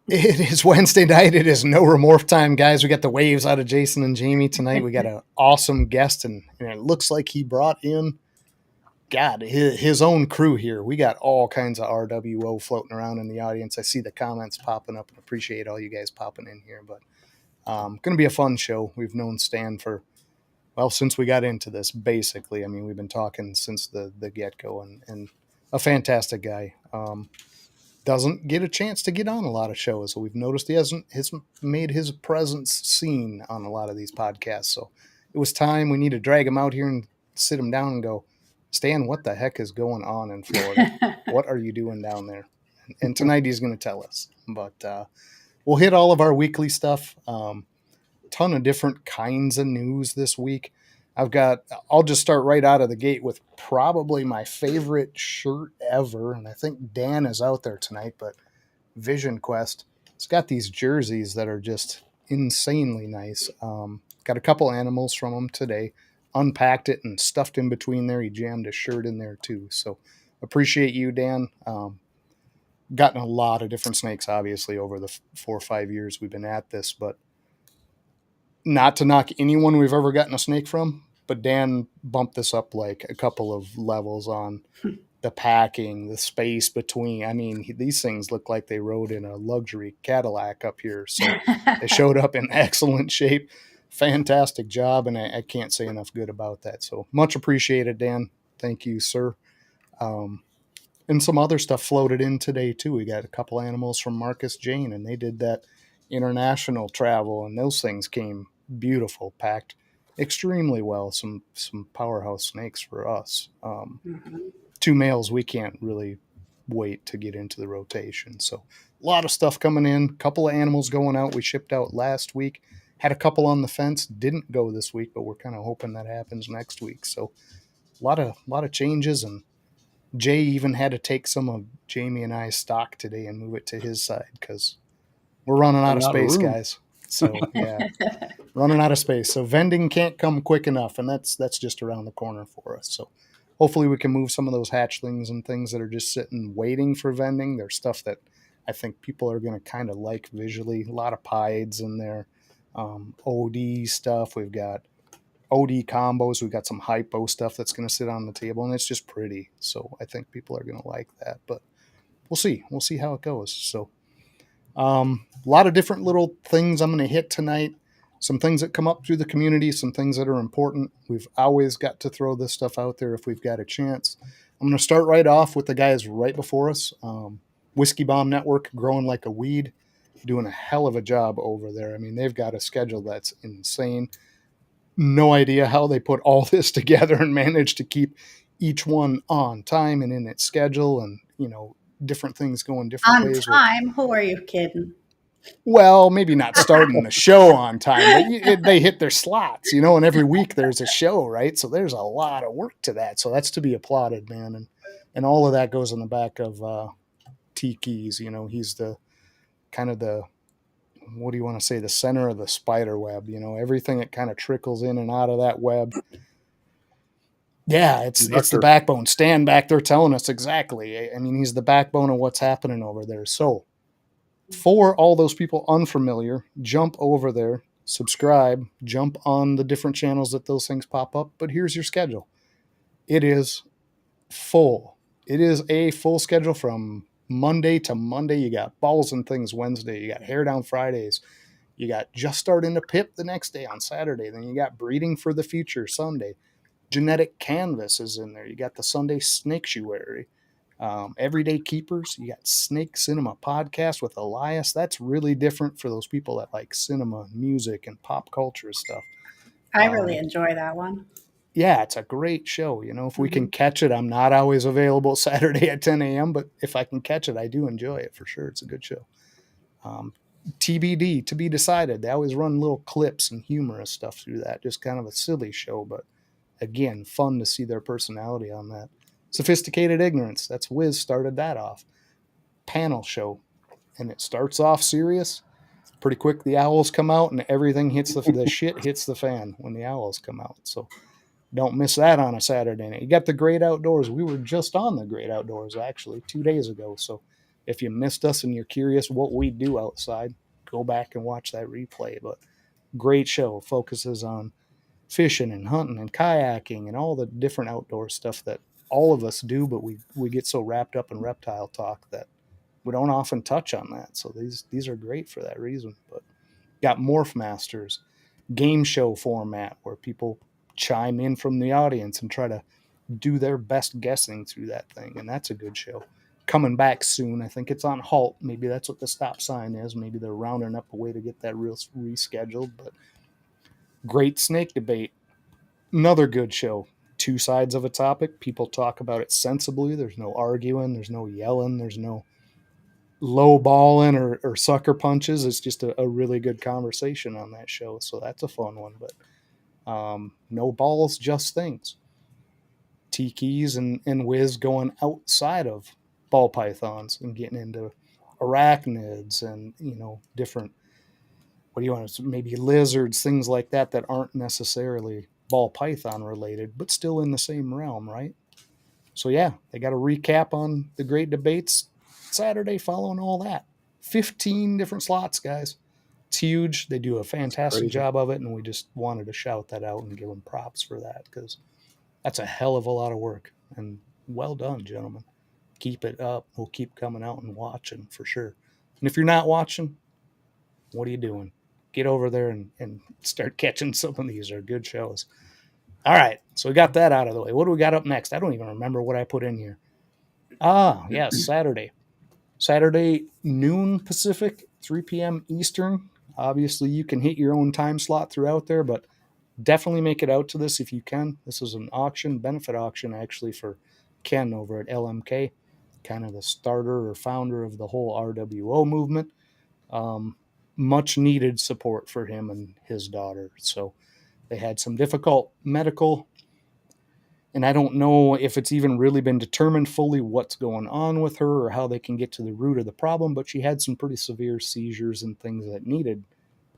It is Wednesday night. It is no remorph time, guys. We got the waves out of Jason and Jamie tonight. We got an awesome guest, and it looks like he brought in, God, his own crew here. We got all kinds of RWO floating around in the audience. I see the comments popping up and appreciate all you guys popping in here. But going to be a fun show. We've known Stan for, well, since we got into this, basically. I mean, we've been talking since the get-go, and a fantastic guy. Doesn't get a chance to get on a lot of shows. So we've noticed he hasn't made his presence seen on a lot of these podcasts. So it was time. We need to drag him out here and sit him down and go, Stan, what the heck is going on in Florida? What are you doing down there? And tonight he's going to tell us. But we'll hit all of our weekly stuff. Ton of different kinds of news this week. I'll just start right out of the gate with probably my favorite shirt ever. And I think Dan is out there tonight, but Vision Quest, it's got these jerseys that are just insanely nice. Got a couple animals from him today, unpacked it and stuffed in between there. He jammed a shirt in there too. So appreciate you, Dan. Gotten a lot of different snakes, obviously, over the 4 or 5 years we've been at this, but not to knock anyone we've ever gotten a snake from, but Dan bumped this up like a couple of levels on the packing, the space between. I mean, these things look like they rode in a luxury Cadillac up here. So they showed up in excellent shape. Fantastic job, and I can't say enough good about that. So much appreciated, Dan. Thank you, sir. And some other stuff floated in today, too. We got a couple animals from Marcus Jane, and they did that international travel, and those things came beautiful, packed extremely well. Some powerhouse snakes for us. Two males we can't really wait to get into the rotation. So a lot of stuff coming in, couple of animals going out. We shipped out last week, had a couple on the fence, didn't go this week, but we're kind of hoping that happens next week. So a lot of changes, and Jay even had to take some of Jamie and I's stock today and move it to his side because we're running out of space, guys. So yeah, running out of space. So vending can't come quick enough, and that's just around the corner for us. So hopefully we can move some of those hatchlings and things that are just sitting waiting for vending. There's stuff that I think people are going to kind of like visually. A lot of pieds in there, OD stuff. We've got OD combos. We've got some hypo stuff that's going to sit on the table, and it's just pretty. So I think people are going to like that, but we'll see. We'll see how it goes. So a lot of different little things I'm going to hit tonight. Some things that come up through the community, some things that are important. We've always got to throw this stuff out there if we've got a chance. I'm going to start right off with the guys right before us. Whiskey Bomb Network, growing like a weed, doing a hell of a job over there. I mean, they've got a schedule that's insane. No idea how they put all this together and manage to keep each one on time and in its schedule, and, different things going different ways. On time? Who are you kidding? Well, maybe not starting the show on time, but they hit their slots, and every week there's a show, right? So there's a lot of work to that. So that's to be applauded, man. And all of that goes in the back of Tiki's. He's the kind of the, what do you want to say, the center of the spider web, everything that kind of trickles in and out of that web. Yeah, it's the backbone. Stan back there telling us exactly. I mean, he's the backbone of what's happening over there. So for all those people unfamiliar, jump over there, subscribe, jump on the different channels that those things pop up. But here's your schedule. It is full. It is a full schedule from Monday to Monday. You got balls and things Wednesday. You got hair down Fridays. You got just starting to pip the next day on Saturday. Then you got breeding for the future Sunday. Genetic canvas is in there. You got the Sunday snakeshuary. Everyday Keepers. You got Snake Cinema Podcast with Elias. That's really different for those people that like cinema, music, and pop culture stuff. I really enjoy that one. Yeah, it's a great show. If we can catch it, I'm not always available Saturday at 10 a.m., but if I can catch it, I do enjoy it for sure. It's a good show. TBD, to be decided. They always run little clips and humorous stuff through that. Just kind of a silly show, but again, fun to see their personality on that. Sophisticated Ignorance. That's Wiz started that off. Panel show. And it starts off serious. Pretty quick, the owls come out and everything hits the shit hits the fan when the owls come out. So don't miss that on a Saturday night. You got the Great Outdoors. We were just on the Great Outdoors, actually, 2 days ago. So if you missed us and you're curious what we do outside, go back and watch that replay. But great show, focuses on fishing and hunting and kayaking and all the different outdoor stuff that all of us do, but we get so wrapped up in reptile talk that we don't often touch on that. So these are great for that reason. But got Morph Masters, game show format where people chime in from the audience and try to do their best guessing through that thing, and that's a good show. Coming back soon. I think it's on halt. Maybe that's what the stop sign is. Maybe they're rounding up a way to get that real rescheduled. But great snake debate. Another good show. Two sides of a topic. People talk about it sensibly. There's no arguing. There's no yelling. There's no low balling or sucker punches. It's just a really good conversation on that show. So that's a fun one. But no balls, just things. Tiki's and Wiz going outside of ball pythons and getting into arachnids and different, what do you want to, maybe lizards, things like that aren't necessarily ball python related but still in the same realm, right? So yeah, they got a recap on the great debates Saturday following all that. 15 different slots, guys. It's huge. They do a fantastic job of it, and we just wanted to shout that out and give them props for that, because that's a hell of a lot of work, and well done, gentlemen. Keep it up. We'll keep coming out and watching for sure. And if you're not watching, what are you doing? Get over there and start catching some of these. Are good shows. All right, so we got that out of the way. What do we got up next? I don't even remember what I put in here. Yes, Saturday. Saturday, noon Pacific, 3 p.m. Eastern. Obviously, you can hit your own time slot throughout there, but definitely make it out to this if you can. This is an auction, benefit auction, actually, for Ken over at LMK, kind of the starter or founder of the whole RWO movement. Much needed support for him and his daughter. So they had some difficult medical, and I don't know if it's even really been determined fully what's going on with her or how they can get to the root of the problem, but she had some pretty severe seizures and things that needed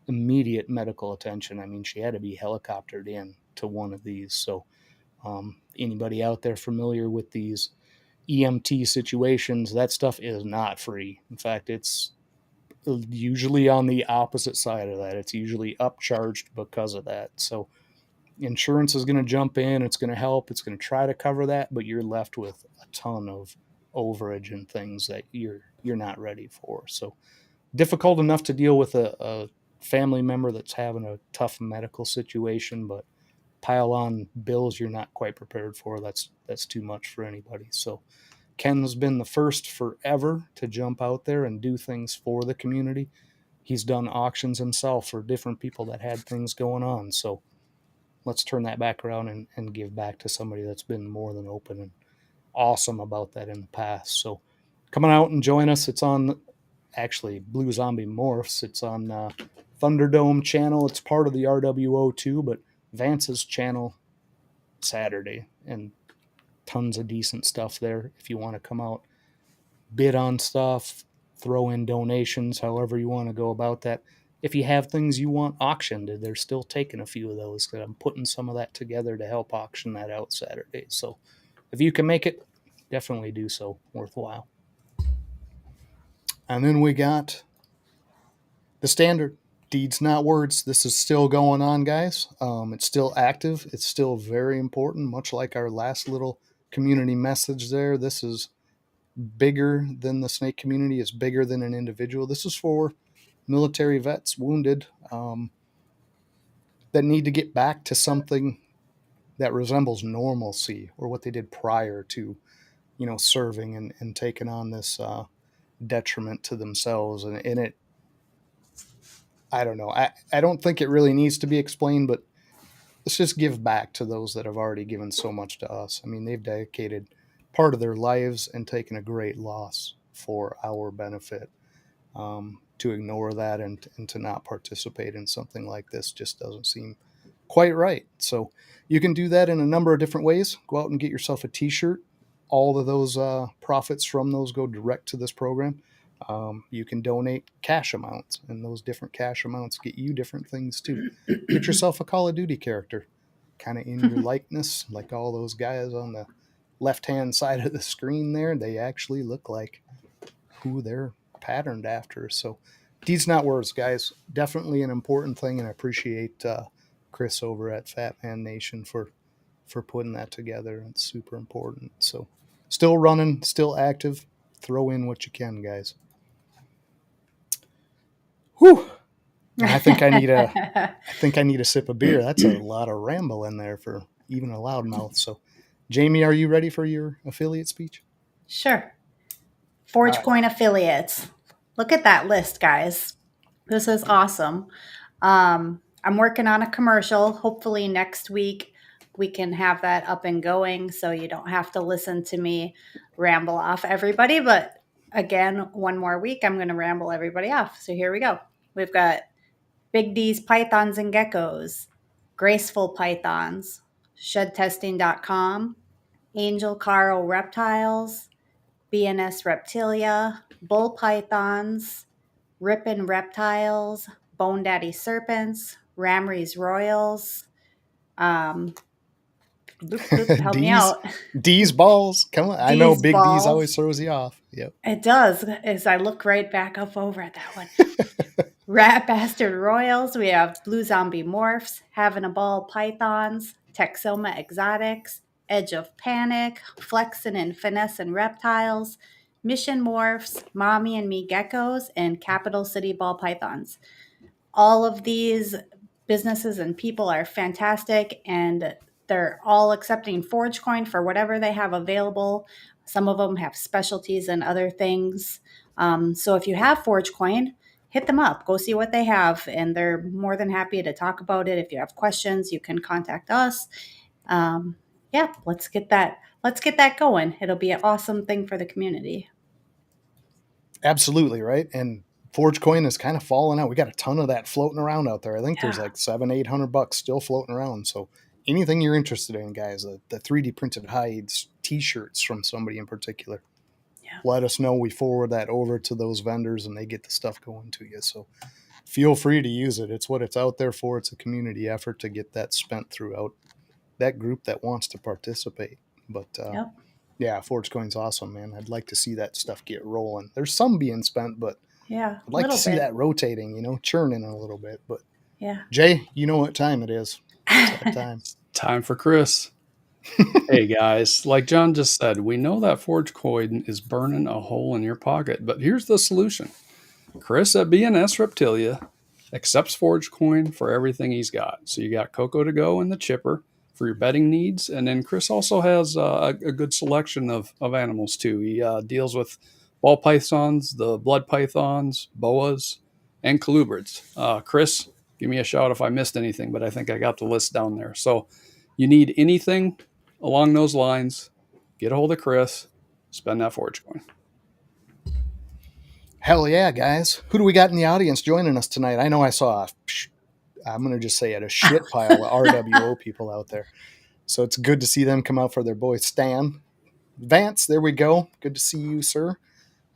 immediate medical attention. I mean, she had to be helicoptered in to one of these. So anybody out there familiar with these EMT situations, that stuff is not free. In fact, it's usually on the opposite side of that. It's usually upcharged because of that. So insurance is going to jump in. It's going to help. It's going to try to cover that, but you're left with a ton of overage and things that you're not ready for. So difficult enough to deal with a family member that's having a tough medical situation, but pile on bills you're not quite prepared for. That's too much for anybody. So Ken's been the first forever to jump out there and do things for the community. He's done auctions himself for different people that had things going on. So let's turn that back around and give back to somebody that's been more than open and awesome about that in the past. So coming out and join us. It's on actually Blue Zombie Morphs. It's on Thunderdome channel. It's part of the RWO too, but Vance's channel Saturday, and tons of decent stuff there if you want to come out, bid on stuff, throw in donations, however you want to go about that. If you have things you want auctioned, they're still taking a few of those, because I'm putting some of that together to help auction that out Saturday. So if you can make it, definitely do so. Worthwhile. And then we got the standard deeds, not words. This is still going on, guys. It's still active. It's still very important, much like our last little community message there. This is bigger than the snake community. It's bigger than an individual. This is for military vets, wounded, that need to get back to something that resembles normalcy, or what they did prior to, serving and taking on this detriment to themselves. And it, I don't know. I don't think it really needs to be explained, but let's just give back to those that have already given so much to us. I mean, they've dedicated part of their lives and taken a great loss for our benefit. To ignore that and to not participate in something like this just doesn't seem quite right. So you can do that in a number of different ways. Go out and get yourself a t-shirt. All of those profits from those go direct to this program. You can donate cash amounts, and those different cash amounts get you different things too. Get yourself a Call of Duty character, kind of in your likeness, like all those guys on the left-hand side of the screen there. They actually look like who they're patterned after. So deeds not words, guys. Definitely an important thing, and I appreciate Chris over at Fat Man Nation for putting that together. It's super important. So still running, still active. Throw in what you can, guys. Whew. And I think I need a sip of beer. That's a lot of ramble in there for even a loudmouth. So, Jamie, are you ready for your affiliate speech? Sure. ForgeCoin affiliates. Look at that list, guys. This is awesome. I'm working on a commercial. Hopefully next week we can have that up and going so you don't have to listen to me ramble off everybody. But again, one more week, I'm going to ramble everybody off. So here we go. We've got Big D's Pythons and Geckos, Graceful Pythons, ShedTesting.com, Angel Caro Reptiles, BNS Reptilia, Bull Pythons, Rippin' Reptiles, Bone Daddy Serpents, Ramry's Royals. Help me out. D's balls. Come on. I know Big D's always throws you off. Yep. It does, as I look right back up over at that one. Rat Bastard Royals. We have Blue Zombie Morphs, Having a Ball Pythons, Texoma Exotics, Edge of Panic, Flexin' and Finesse Reptiles, Mission Morphs, Mommy and Me Geckos, and Capital City Ball Pythons. All of these businesses and people are fantastic, and they're all accepting ForgeCoin for whatever they have available. Some of them have specialties and other things. So if you have ForgeCoin, hit them up, go see what they have, and they're more than happy to talk about it. If you have questions, you can contact us. Let's get that going. It'll be an awesome thing for the community. Absolutely, right? And ForgeCoin is kind of falling out. We got a ton of that floating around out there. I think there's like $700-800 still floating around. So anything you're interested in, guys, the 3D printed hides, t-shirts from somebody in particular, let us know. We forward that over to those vendors and they get the stuff going to you. So feel free to use it. It's what it's out there for. It's a community effort to get that spent throughout that group that wants to participate. But yeah, ForgeCoin's awesome, man. I'd like to see that stuff get rolling. There's some being spent, but I'd like to see that rotating, churning a little bit. But Jay, you know what time it is. It's that time. Time for Chris. Hey guys, like John just said, we know that ForgeCoin is burning a hole in your pocket, but here's the solution. Chris at BNS Reptilia accepts ForgeCoin for everything he's got. So you got Coco2go and The Chipper for your bedding needs, and then Chris also has a good selection of animals too. He deals with ball pythons, the blood pythons, boas, and colubrids. Chris, give me a shout if I missed anything, but I think I got the list down there. So you need anything along those lines, get a hold of Chris, spend that ForgeCoin. Hell yeah, guys. Who do we got in the audience joining us tonight? I know I saw I'm going to just say it, a shit pile of RWO people out there. So it's good to see them come out for their boy Stan. Vance, there we go. Good to see you, sir.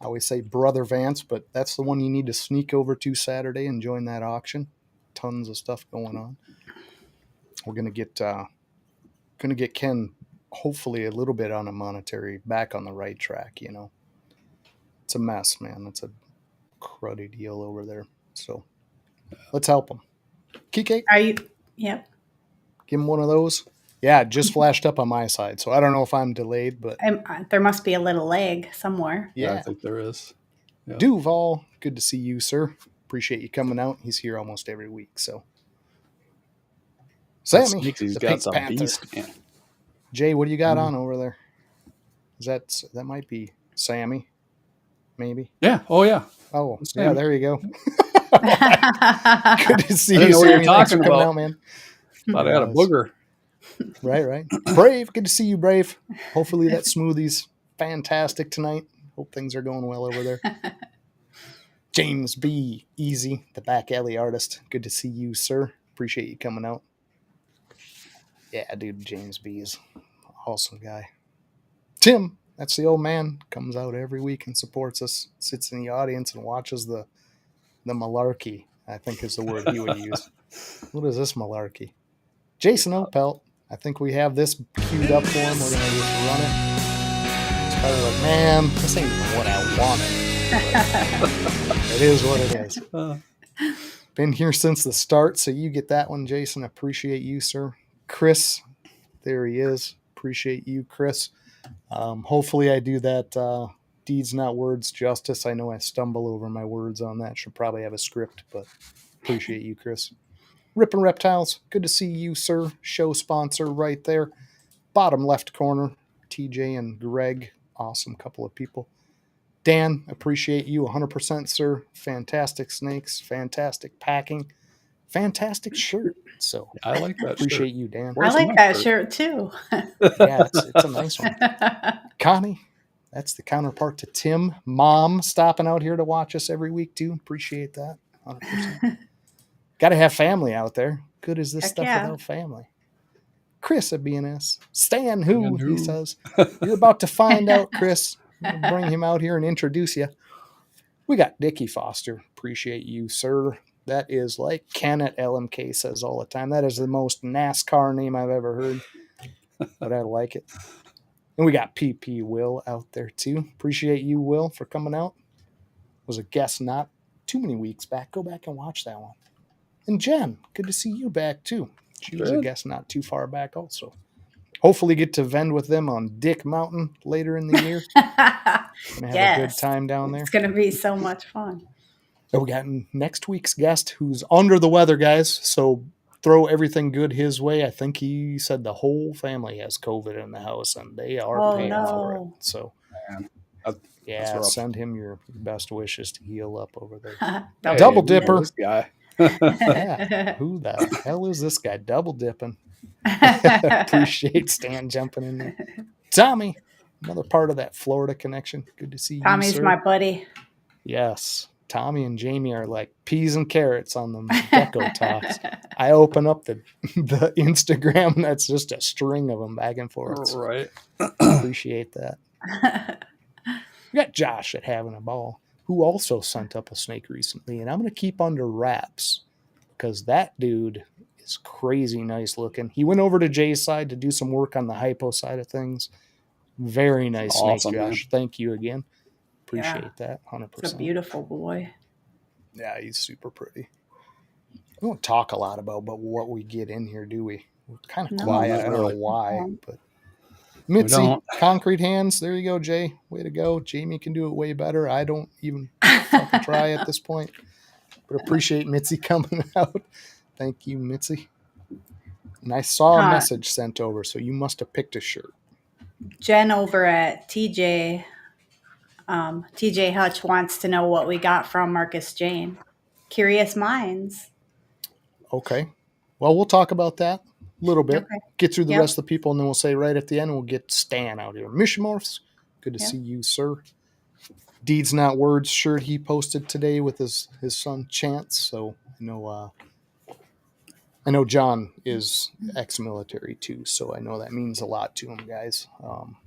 I always say Brother Vance, but that's the one you need to sneak over to Saturday and join that auction. Tons of stuff going on. We're going to get Ken hopefully a little bit on a monetary back on the right track. It's a mess, man. It's a cruddy deal over there. So let's help him. Kike, are you? Yep. Give him one of those. Yeah, it just flashed up on my side, so I don't know if I'm delayed, but there must be a little lag somewhere. Yeah, I think there is. Yeah. Duval, good to see you, sir. Appreciate you coming out. He's here almost every week. So, Sammy, he's got some beast, man. Jay, what do you got on over there? That might be Sammy, maybe. Yeah. Oh yeah. Oh yeah. There you go. Good to see you. What you're talking about, out, man. Thought I had a booger. Right. Brave, good to see you, Brave. Hopefully that smoothie's fantastic tonight. Hope things are going well over there. James B. Easy, the back alley artist. Good to see you, sir. Appreciate you coming out. Yeah, dude, James B. is an awesome guy. Tim, that's the old man. Comes out every week and supports us. Sits in the audience and watches the malarkey, I think is the word he would use. What is this malarkey? Jason Opelt. I think we have this queued up for him. We're going to just run it. It's probably like, man, this ain't even what I wanted. It is what it is. Uh, Been here since the start, so you get that one, Jason. Appreciate you, sir. Chris, there he is. Appreciate you, Chris. Hopefully I do that deeds not words justice. I know I stumble over my words on that. Should probably have a script, but appreciate you, Chris. Rippin' Reptiles, good to see you, sir. Show sponsor right there. Bottom left corner, TJ and Greg. Awesome couple of people. Dan, appreciate you 100%, sir. Fantastic snakes, fantastic packing, fantastic shirt. So I like that appreciate shirt. you, Dan. I Where's like my that shirt? shirt too. Yeah, it's a nice one. Connie, that's the counterpart to Tim. Mom stopping out here to watch us every week too. Appreciate that 100%. Got to have family out there. Good as this Heck stuff yeah. without family. Chris at BNS. Stan who, Stan who? he says. You're about to find out, Chris. We'll bring him out here and introduce you. We got Dickie Foster. Appreciate you, sir. That is like Ken at LMK says all the time. That is the most NASCAR name I've ever heard. But I like it. And we got PP Will out there too. Appreciate you, Will, for coming out. Was a guest not too many weeks back. Go back and watch that one. And Jen, good to see you back too. She was a guest not too far back also. Hopefully get to vend with them on Dick Mountain later in the year. Gonna have a good time down there. It's going to be so much fun. And we got next week's guest who's under the weather, guys. So throw everything good his way. I think he said the whole family has COVID in the house and they are paying for it. So, Man, send him your best wishes to heal up over there. hey, Double dipper. This guy. Yeah. Who the hell is this guy double dipping? Appreciate Stan jumping in there. Tommy, another part of that Florida connection. Good to see you, Tommy's sir. my buddy. Yes. Tommy and Jamie are like peas and carrots on them gecko talks. I open up the Instagram and that's just a string of them back and forth. So Right. appreciate that. We got Josh at Having a Ball, who also sent up a snake recently, and I'm going to keep under wraps because that dude is crazy nice looking. He went over to Jay's side to do some work on the hypo side of things. Very nice Awesome, snake, Josh. man. Thank you again. Appreciate that 100%. It's a beautiful boy. Yeah, he's super pretty. We don't talk a lot about what we get in here, do we? We're kind of No, quiet. not I don't really. know why, but We Mitzi, don't. concrete hands. There you go, Jay. Way to go. Jamie can do it way better. I don't even fucking try at this point. But appreciate Mitzi coming out. Thank you, Mitzi. And I saw a message sent over, so you must have picked a shirt. Jen over at TJ Hutch wants to know what we got from Marcus Jane. Curious minds. Okay. Well, we'll talk about that a little bit. Okay. Get through the rest of the people, and then we'll say right at the end, we'll get Stan out here. Mission Morphs, good to see you, sir. Deeds Not Words shirt he posted today with his son Chance. So I know John is ex-military too, so I know that means a lot to him, guys.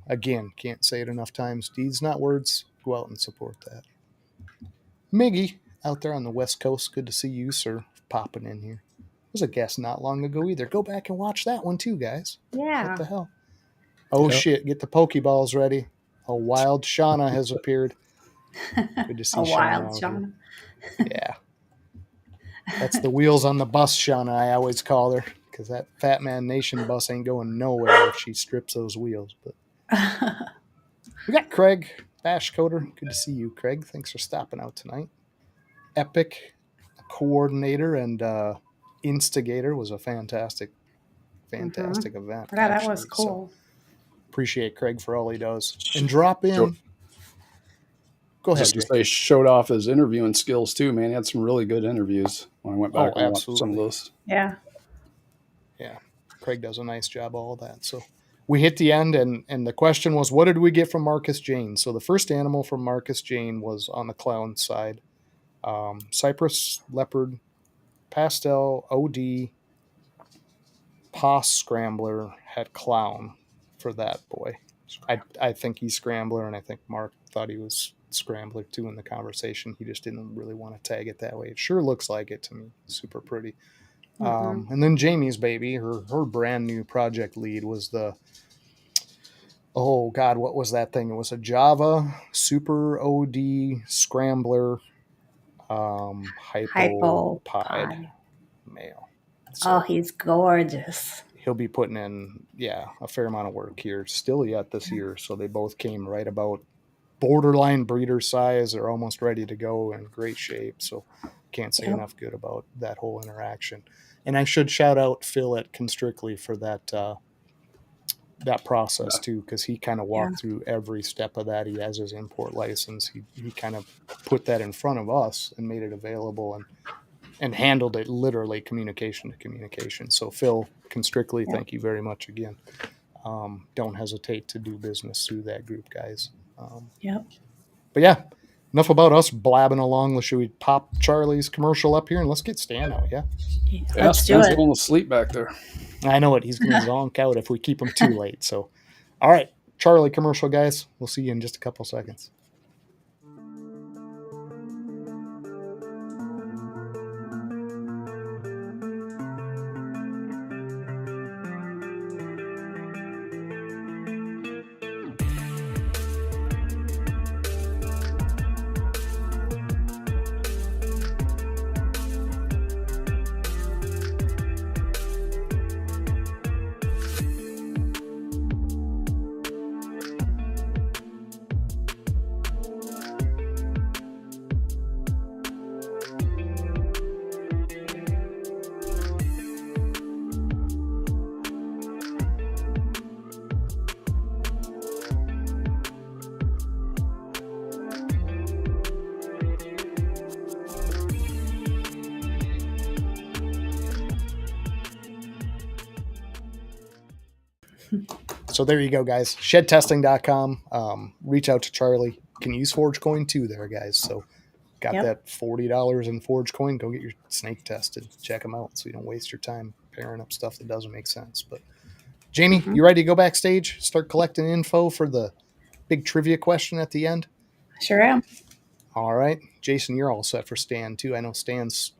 Again, can't say it enough times. Deeds Not Words. Go out and support that. Miggy out there on the West Coast. Good to see you, sir, popping in here. Was a guest not long ago either. Go back and watch that one too, guys. Yeah. What the hell? Oh, shit. Get the Pokeballs ready. A wild Shauna has appeared. Good to see wild Shauna. Yeah. That's the wheels on the bus, Shauna, I always call her, because that Fat Man Nation bus ain't going nowhere if she strips those wheels. But we got Craig Bashcoder. Good to see you, Craig. Thanks for stopping out tonight. Epic coordinator and instigator was a fantastic event. Yeah, that was cool. So appreciate Craig for all he does. And drop in. Sure. Go ahead. Just to say, showed off his interviewing skills too, man. He had some really good interviews when I went back and watched some of those. Yeah. Yeah. Craig does a nice job of all that. So we hit the end, and the question was, what did we get from Marcus Jane? So the first animal from Marcus Jane was on the clown side. Cypress, leopard, pastel, OD, Poss Scrambler, had clown for that boy. I think he's Scrambler, and I think Mark thought he was Scrambler too in the conversation. He just didn't really want to tag it that way. It sure looks like it to me. Super pretty. And then Jamie's baby, her brand new project lead was the Oh God, what was that thing? It was a Java Super OD Scrambler hypopod Hypopod. male. Oh, So he's gorgeous. he'll be putting in, a fair amount of work here still yet this year. So they both came right about borderline breeder size. They're almost ready to go in great shape. So can't say Yep. enough good about that whole interaction. And I should shout out Phil at Constrictly for that process too, because he kind of walked through every step of that. He has his import license. He kind of put that in front of us and made it available and handled it literally communication to communication. So Phil Constrictly, thank you very much again. Don't hesitate to do business through that group, guys. Yep. But yeah, enough about us blabbing along. Should we pop Charlie's commercial up here and let's get Stan out? Yeah. Let's do Stan's it. going to sleep back there. I know it. He's going to zonk out if we keep him too late. So, all right, Charlie commercial, guys. We'll see you in just a couple seconds. So there you go, guys. Shedtesting.com. Reach out to Charlie. Can use Forge Coin too there, guys. So got that $40 in Forge Coin. Go get your snake tested. Check them out so you don't waste your time pairing up stuff that doesn't make sense. But Jamie, you ready to go backstage? Start collecting info for the big trivia question at the end? Sure am. All right. Jason, you're all set for Stan too. I know Stan's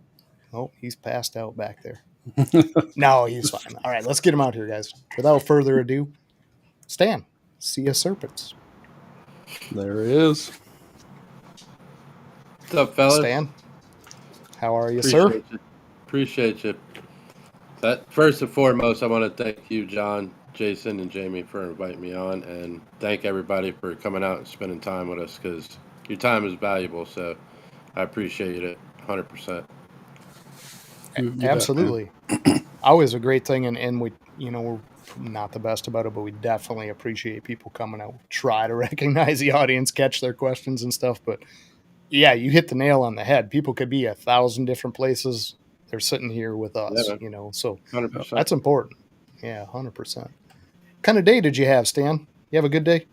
he's passed out back there. No, he's fine. All right, let's get him out here, guys. Without further ado, Stan, see ya, Serpents. There he is. What's up, fellas? Stan, how are you, Appreciate sir? You. Appreciate you. First and foremost, I want to thank you, John, Jason, and Jamie for inviting me on, and thank everybody for coming out and spending time with us, because your time is valuable, so I appreciate it 100%. Absolutely. Always a great thing, and we, we're not the best about it, but we definitely appreciate people coming out. Try to recognize the audience, catch their questions and stuff, but yeah, you hit the nail on the head. People could be 1,000 different places. They're sitting here with us, so 100%. That's important. Yeah, 100%. Kind of day did you have, Stan? You have a good day?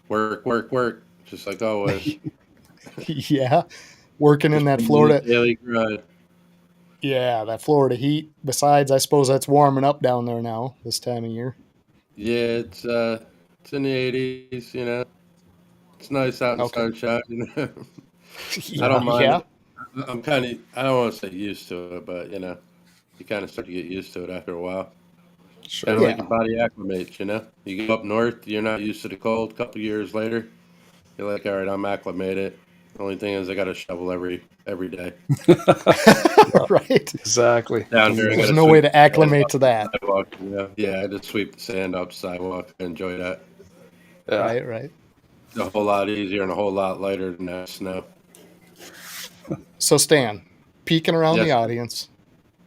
Work, just like always. Yeah, working in that Florida daily grind. Yeah, that Florida heat. Besides, I suppose that's warming up down there now this time of year. Yeah, it's in the 80s. It's nice out in sunshine. I don't mind. Yeah. I'm kind of, I don't want to say used to it, but you kind of start to get used to it after a while. Sure. Kind of like your body acclimates, You go up north, you're not used to the cold. A couple years later, you're like, all right, I'm acclimated. The only thing is I got to shovel every day. Right. Exactly. Down here, there's no way to acclimate to that. Sidewalk, I just sweep the sand up the sidewalk. I enjoy that. Yeah. Right. It's a whole lot easier and a whole lot lighter than that snow. So Stan, peeking around the audience,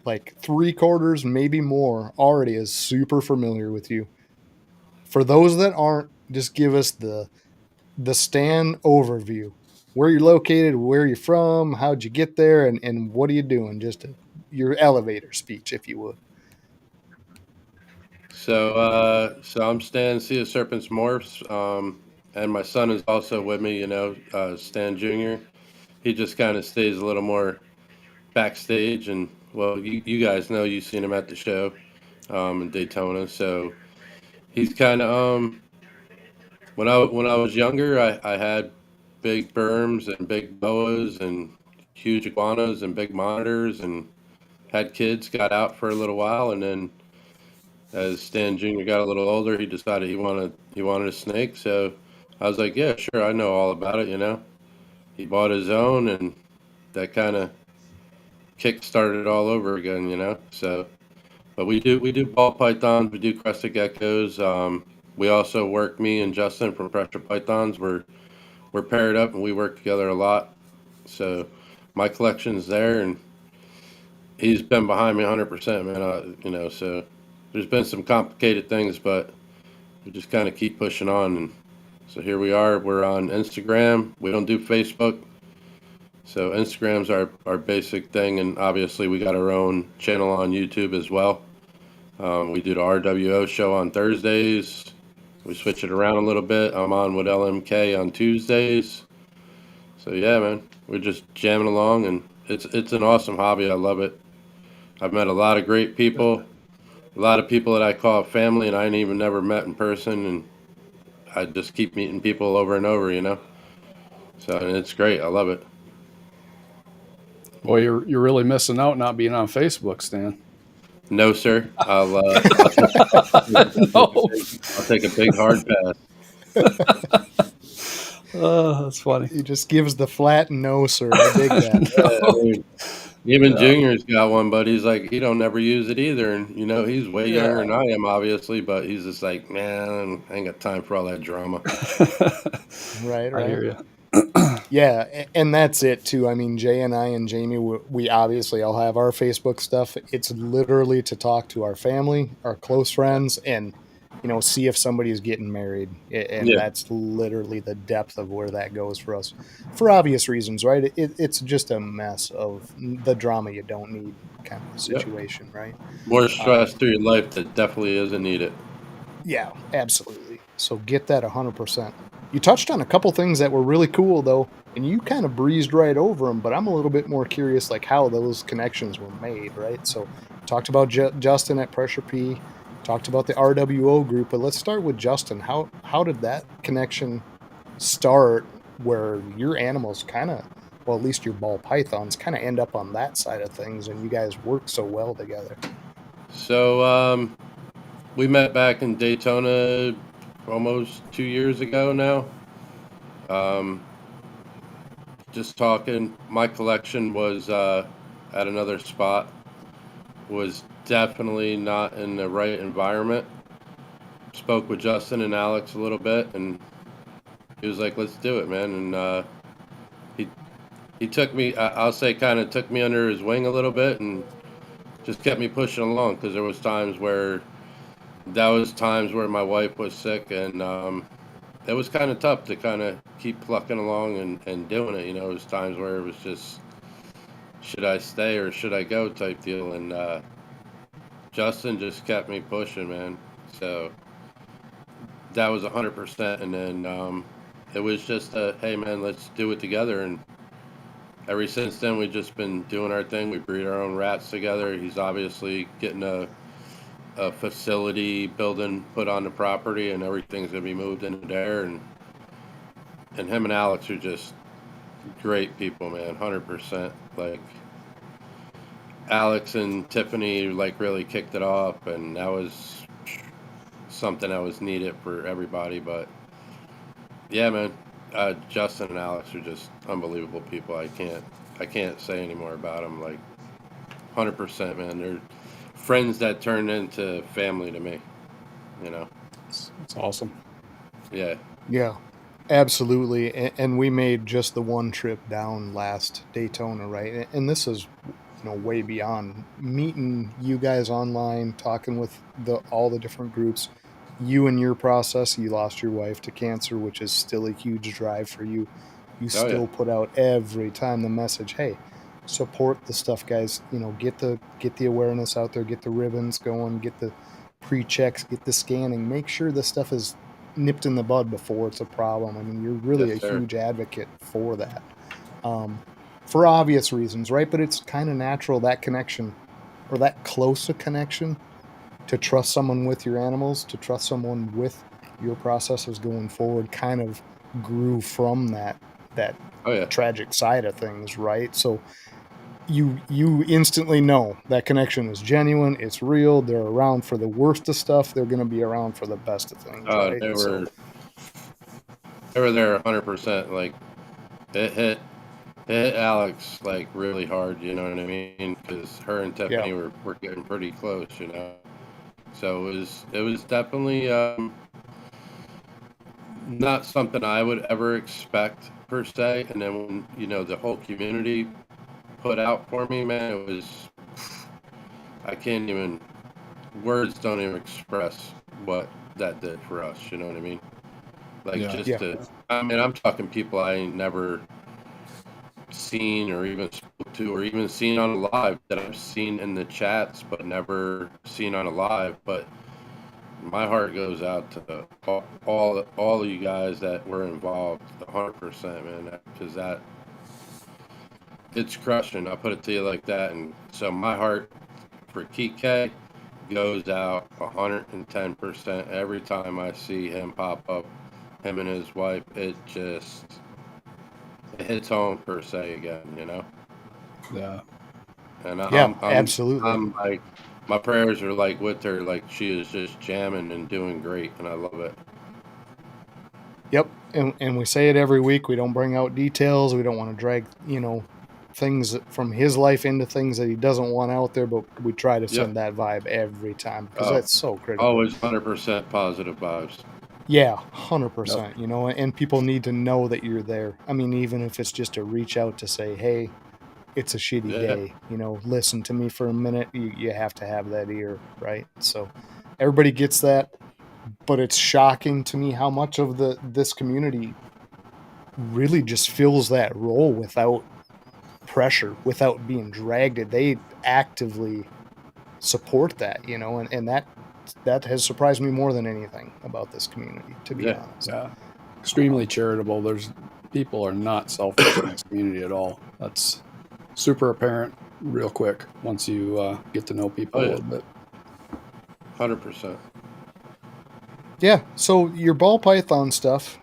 like 3/4, maybe more, already is super familiar with you. For those that aren't, just give us the Stan overview. Where you're located, where you're from, how'd you get there, and what are you doing? Just your elevator speech, if you would. So I'm Stan, see the Serpents Morphs, and my son is also with me, Stan Jr. He just kind of stays a little more backstage, and well, you guys know, you've seen him at the show in Daytona. So he's kind of when I was younger, I had big berms and big boas and huge iguanas and big monitors, and had kids. Got out for a little while, and then as Stan Jr. got a little older, he decided he wanted a snake. So I was like, yeah, sure, I know all about it. He bought his own, and that kind of kick started it all over again. So. But we do ball pythons, we do crested geckos. We also work, me and Justin from Pressure Pythons. We're paired up and we work together a lot. So my collection's there, and he's been behind me 100%, man. So there's been some complicated things, but we just kind of keep pushing on. And so here we are. We're on Instagram. We don't do Facebook. So Instagram's our basic thing, and obviously we got our own channel on YouTube as well. We do the RWO show on Thursdays. We switch it around a little bit. I'm on with LMK on Tuesdays. So yeah, man, we're just jamming along, and it's an awesome hobby. I love it. I've met a lot of great people, a lot of people that I call family, and I ain't even never met in person, and I just keep meeting people over and over. So and it's great. I love it. Well, you're really missing out not being on Facebook, Stan. No, sir. No. I'll take a big hard pass. Oh, that's funny. He just gives the flat no, sir. I dig that. I mean, even Junior's got one, but he's like, he don't never use it either. And, he's way younger than I am, obviously, but he's just like, man, I ain't got time for all that drama. Right. I hear you. Yeah, and that's it too. I mean, Jay and I and Jamie, we obviously all have our Facebook stuff. It's literally to talk to our family, our close friends, and see if somebody's getting married. And Yeah. that's literally the depth of where that goes for us, for obvious reasons, right? It's just a mess of the drama you don't need kind of situation, right? More stress through your life that definitely isn't needed. Yeah, absolutely. So get that 100%. You touched on a couple things that were really cool, though, and you kind of breezed right over them, but I'm a little bit more curious, like how those connections were made, right? So talked about Justin at Pressure P, talked about the RWO group, but let's start with Justin. How did that connection start where your animals kind of, well, at least your ball pythons kind of end up on that side of things and you guys work so well together? So we met back in Daytona almost 2 years ago now. Just talking. My collection was at another spot. Was definitely not in the right environment. Spoke with Justin and Alex a little bit, and he was like, "Let's do it, man." And he took me. I'll say, kind of took me under his wing a little bit, and just kept me pushing along, because there was times where my wife was sick, and it was kind of tough to kind of keep plucking along and doing it. It was times where it was just, should I stay or should I go type deal, and Justin just kept me pushing, man. So that was 100%, and then it was just hey, man, let's do it together. And ever since then, we've just been doing our thing. We breed our own rats together. He's obviously getting a facility building put on the property, and everything's gonna be moved into there. And him and Alex are just great people, man. 100%. Like, Alex and Tiffany really kicked it off, and that was something that was needed for everybody. But yeah, man, Justin and Alex are just unbelievable people. I can't say any more about them. 100%, man. They're friends that turned into family to me. It's awesome. Yeah, absolutely. And we made just the one trip down last Daytona, right? And this is, way beyond meeting you guys online, talking with all the different groups. You and your process, you lost your wife to cancer, which is still a huge drive for you. You still put out every time the message, hey, support the stuff, guys. Get the awareness out there, get the ribbons going, get the pre-checks, get the scanning, make sure the stuff is nipped in the bud before it's a problem. I mean, you're really a huge advocate for that, for obvious reasons, right? But it's kind of natural, that connection, or that close a connection, to trust someone with your animals, to trust someone with your processes going forward, kind of grew from that tragic side of things, right? So you instantly know that connection is genuine, it's real, they're around for the worst of stuff, they're going to be around for the best of things, right? They So were there 100%. Like it hit it hit Alex like really hard. You know what I mean? Because her and yeah, Tiffany were getting pretty close. You know, so it was definitely not something I would ever expect per se. And then when the whole community put out for me, man, it was I can't even words don't even express what that did for us. You know what I mean? Like Yeah. just yeah, to, I mean, I'm talking people I ain't never seen or even spoke to or even seen on a live that I've seen in the chats but never seen on a live. But my heart goes out to all of you guys that were involved, 100%, man, because that it's crushing. I'll put it to you like that. And so my heart for Kike goes out 110% every time I see him pop up, him and his wife. It hits home per se again. Yeah. And yeah, absolutely. I'm like, my prayers are like with her, like she is just jamming and doing great, and I love it. Yep, and we say it every week. We don't bring out details. We don't want to drag things from his life into things that he doesn't want out there. But we try to Yep. send that vibe every time because Oh, that's so critical. always 100% positive vibes. Yeah, Yep. 100%. And people need to know that you're there. I mean, even if it's just to reach out to say, "Hey, it's a shitty Yeah. day. Listen to me for a minute." You have to have that ear, right? So everybody gets that, but it's shocking to me how much of this community really just fills that role without pressure, without being dragged. They actively support that, and that has surprised me more than anything about this community, to be Yeah. honest. Yeah. Extremely charitable. There's people are not selfish in this community at all. That's super apparent real quick once you get to know people Oh a yeah. little bit. 100%. Yeah. So your ball python stuff,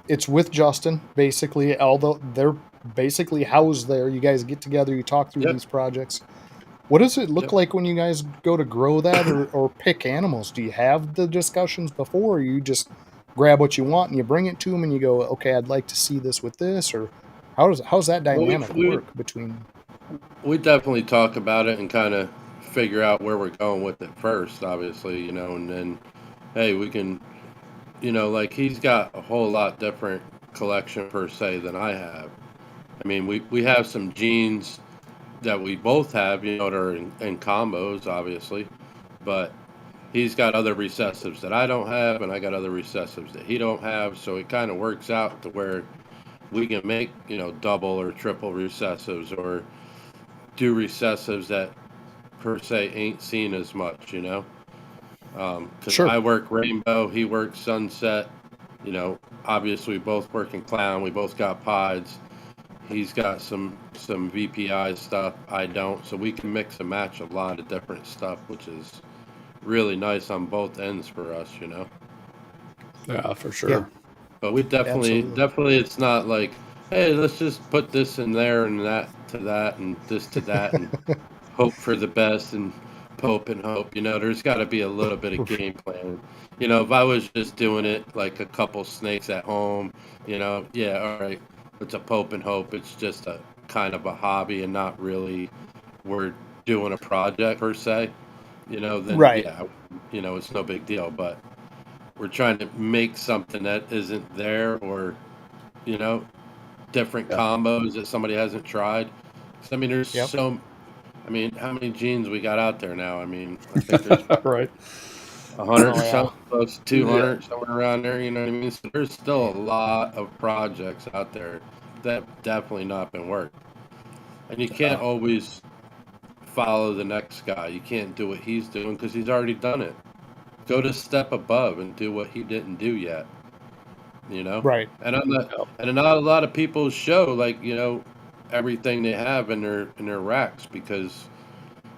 it's with Justin, basically, although they're basically housed there. You guys get together, you talk through Yep. these projects. What does it look Yep. like when you guys go to grow that or pick animals? Do you have the discussions before, or you just grab what you want and you bring it to them and you go, okay, I'd like to see this with this, or how's that Well, dynamic work between? we definitely talk about it and kind of figure out where we're going with it first, obviously, and then hey, we can, like he's got a whole lot different collection per se than I have. I mean, we have some genes that we both have, that are in combos, obviously, but he's got other recessives that I don't have, and I got other recessives that he don't have. So it kind of works out to where we can make, double or triple recessives or do recessives that per se ain't seen as much. Because Sure, I work rainbow, he works sunset. Obviously we both work in clown. We both got pods. He's got some VPI stuff. I don't, so we can mix and match a lot of different stuff, which is really nice on both ends for us. Yeah, for yeah, sure. But we absolutely. definitely, it's not like, hey, let's just put this in there and that to that and this to that and hope for the best and hope and hope. There's got to be a little bit of game plan. If I was just doing it like a couple snakes at home, yeah, all right, it's a pope and hope. It's just a kind of a hobby and not really we're doing a project per se. Then Right. yeah, it's no big deal. But we're trying to make something that isn't there or you know different Yeah. combos that somebody hasn't tried. 'Cause, I mean, Yep. I mean, how many genes we got out there now? I mean, I think there's Right. 100 Oh or yeah. something, close to Yeah. 200, somewhere around there. You know what I mean? So there's still a lot of projects out there that have definitely not been worked, and you can't Yeah. always follow the next guy. You can't do what he's doing because he's already done it. Go to step above and do what he didn't do yet. you know. Right. And I'm not, Yeah. and not a lot of people show like everything they have in their racks because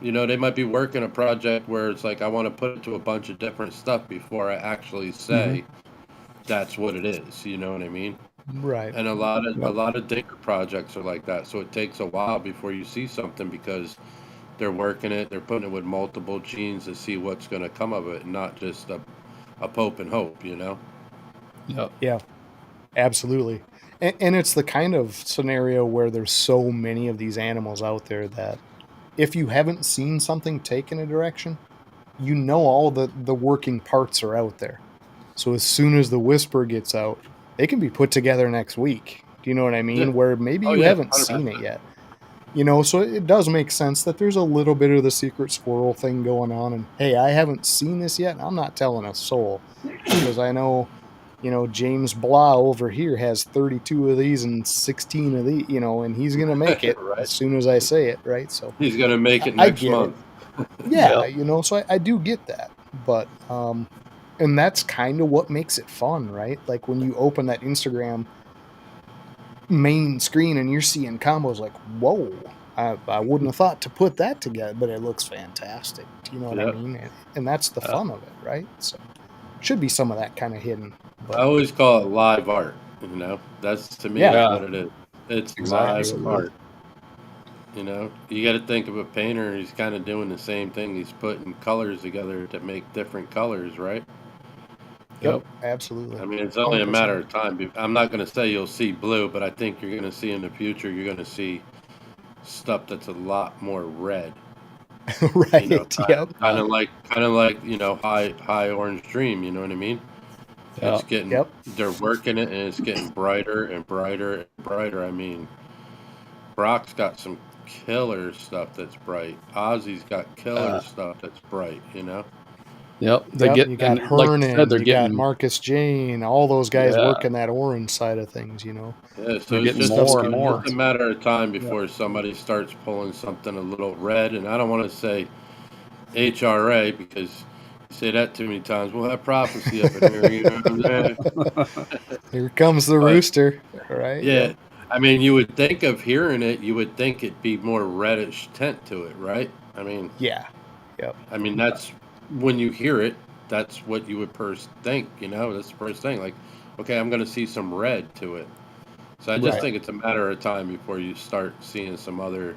they might be working a project where it's like I want to put it to a bunch of different stuff before I actually Hmm. say that's what it is. You know what I mean? Right. And a Yep. lot of digger projects are like that. So it takes a while before you see something because they're working it, they're putting it with multiple genes to see what's going to come of it, not just a pope and hope, you know? Yep. Yeah, absolutely. And it's the kind of scenario where there's so many of these animals out there that if you haven't seen something take in a direction, you know all the working parts are out there. So as soon as the whisper gets out, they can be put together next week. Do you know what I Yeah. mean? Where maybe Oh, you yeah, haven't seen it 100%. yet. So it does make sense that there's a little bit of the secret squirrel thing going on. And hey, I haven't seen this yet. And I'm not telling a soul because I know, James Blah over here has 32 of these and 16 of these, and he's going to make it Right? as soon as I say it. Right. So He's going to make I, it I next get it. month. Yeah. Yep. So I do get that. But, and that's kind of what makes it fun, right? Like when you open that Instagram main screen and you're seeing combos like, whoa, I wouldn't have thought to put that together, but it looks fantastic. Do you know what I Yep. mean? And that's the fun of it, right? So should be some of that kind of hidden, I but always call it live art, you know? That's to me yeah, is Yeah. what it is. It's live Exactly. absolutely. art. You know, you got to think of a painter. He's kind of doing the same thing. He's putting colors together to make different colors, right? Yep, Yep. absolutely. I mean, it's only a matter 100%. of time. I'm not going to say you'll see blue, but I think you're going to see in the future, you're going to see stuff that's a lot more red. You know, Right. Yep. Yeah. kind of like high orange dream. You know what I mean? Yeah. Yep. They're working it, and it's getting brighter and brighter and brighter. I mean, Brock's got some killer stuff that's bright. Ozzy's got killer Uh, stuff that's bright. You know? yep. They Yep. get, You got and like you said, Hernan, they're you got getting, Marcus Jane, all those guys yeah, working that orange side of things. Yeah. they're So getting Stuff's more and getting more. it's a built. matter of time Yep. before somebody starts pulling something a little red, and I don't want to say HRA because you say that too many times. We'll have prophecy up in here, you know what I'm saying? Here comes the But rooster. Right. yeah, Yep. I mean, you would think of hearing it, you would think it'd be more reddish tint to it, right? Yeah. Yep. I mean that's when you hear it, that's what you would first think. You know, that's the first thing. Like, okay, I'm going to see some red to it. So I just Right. think it's a matter of time before you start seeing some other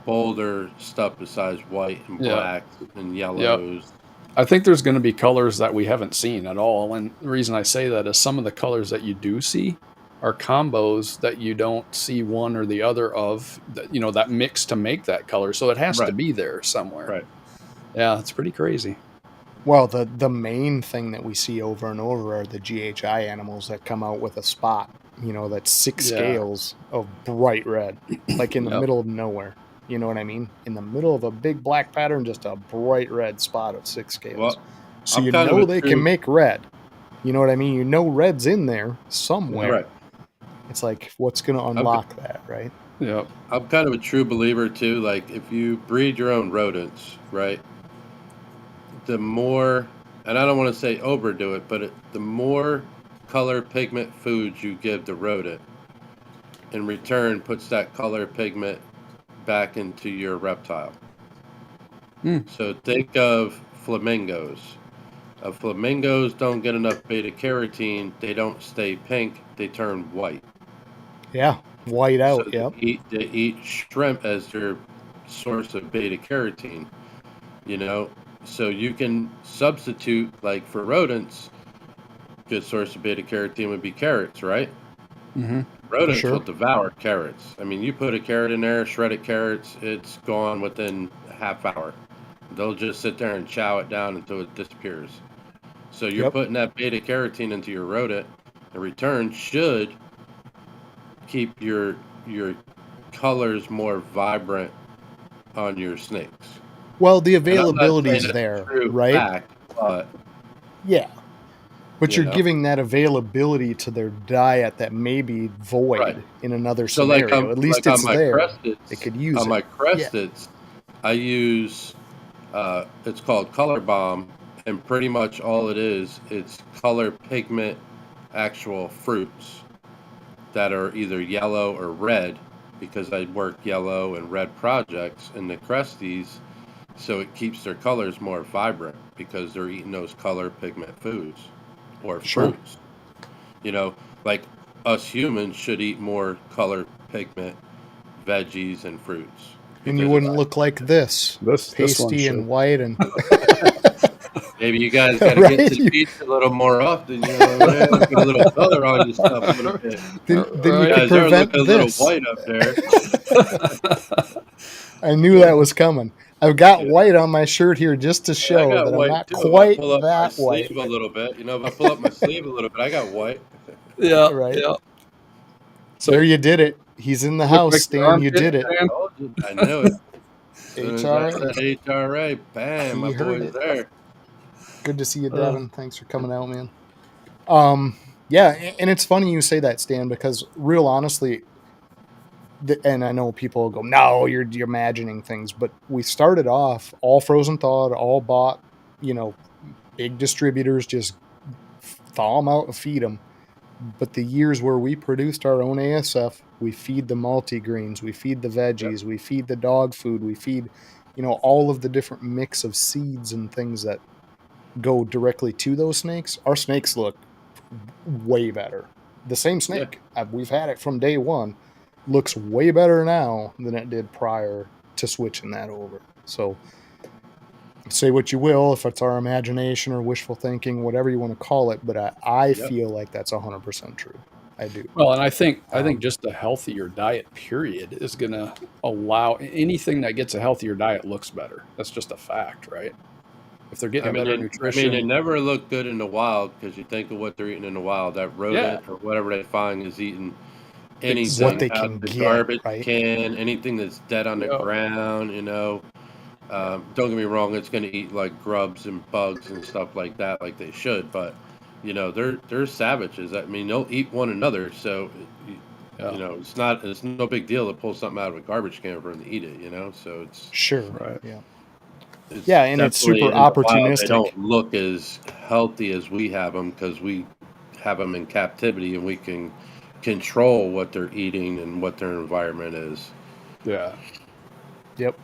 bolder stuff besides white and Yeah. black and Yep. yellows. I think there's going to be colors that we haven't seen at all. And the reason I say that is some of the colors that you do see are combos that you don't see one or the other of, that, that mix to make that color. So it has to Right, be there somewhere. right. Yeah, it's pretty crazy. Well, the main thing that we see over and over are the GHI animals that come out with a spot, that's six Yeah. scales of bright red, like in the Yep. middle of nowhere. You know what I mean? In the middle of a big black pattern, just a bright red spot of six scales. Well, So I'm kind of a they can true make red. You know what I mean? Red's in there somewhere. right. It's like what's going to I'm unlock that, right? Yep. I'm kind of a true believer too. Like if you breed your own rodents, right? The more, and I don't want to say overdo it, but the more color pigment foods you give the rodent, in return puts that color pigment back into your reptile. Hmm. So think of flamingos. Flamingos don't get enough beta carotene. They don't stay pink. They turn white. Yeah, white So out. Yep. they eat shrimp as their source of beta carotene. You know, so you can substitute like for rodents. Good source of beta carotene would be carrots, right? Mm-hmm. Rodents will Sure. devour carrots. I mean, you put a carrot in there, shredded carrots, it's gone within a half hour. They'll just sit there and chow it down until it disappears. So you're Yep. putting that beta carotene into your rodent. In return, should keep your colors more vibrant on your snakes. Well, the And I'm not saying availability's it's a there, true right? fact, but Yeah. But you you're know, giving that availability to their diet that may be right. void in another So scenario. At least it's on my there. They cresteds, could use on it. my Yeah. cresteds, I use it's called Color Bomb, and pretty much all it is, it's color pigment, actual fruits that are either yellow or red, because I work yellow and red projects in the cresties, so it keeps their colors more vibrant because they're eating those color pigment foods or Sure. fruits. You know, like us humans should eat more color pigment, veggies, and fruits. And you Because wouldn't look like this, This one pasty should. and white and maybe you guys got to right. get to the beach a little more often, you know what I mean? Put a little color on your stuff a little bit. Then you You Right. could guys are prevent looking a little this. white up there. I knew that was coming. I've got Yeah. white on my shirt here just to I show got that I'm white not too. If I quite pull up my that white. sleeve a little bit, you know, if I pull up my sleeve a little bit, I got white. Yeah. Right. Yeah. So there you did it. He's in the Look house, like Stan. your You did it. armpit, Told you. I knew it. As soon as I HRA. said HRA, bam, He my heard boy's it. there. Good to see you, Devin. Thanks for coming out, man. Yeah, and it's funny you say that, Stan, because real honestly, and I know people go, "No, you're imagining things," but we started off all frozen thawed, all bought, big distributors just thaw them out and feed them. But the years where we produced our own ASF, we feed the multi-greens, we feed the veggies, we feed the dog food, we feed, all of the different mix of seeds and things that go directly to those snakes. Our snakes look way better. The same snake, we've had it from day one, looks way better now than it did prior to switching that over. So say what you will, if it's our imagination or wishful thinking, whatever you want to call it, but I feel like that's 100% true. I do. Well, and I think just a healthier diet, period, is going to allow anything that gets a healthier diet looks better. That's just a fact, right? If they're getting better nutrition. They never look good in the wild because you think of what they're eating in the wild. That rodent or whatever they find is eating anything what they out can of the get, garbage right? can, anything that's dead on the ground, Don't get me wrong, it's going to eat like grubs and bugs and stuff like that, like they should. But they're savages. I mean, they'll eat one another. So it's no big deal to pull something out of a garbage can for them to eat it. So it's sure, right. Yeah, and it's super opportunistic. They don't look as healthy as we have them because we have them in captivity and we can control what they're eating and what their environment is. Yeah. Yep.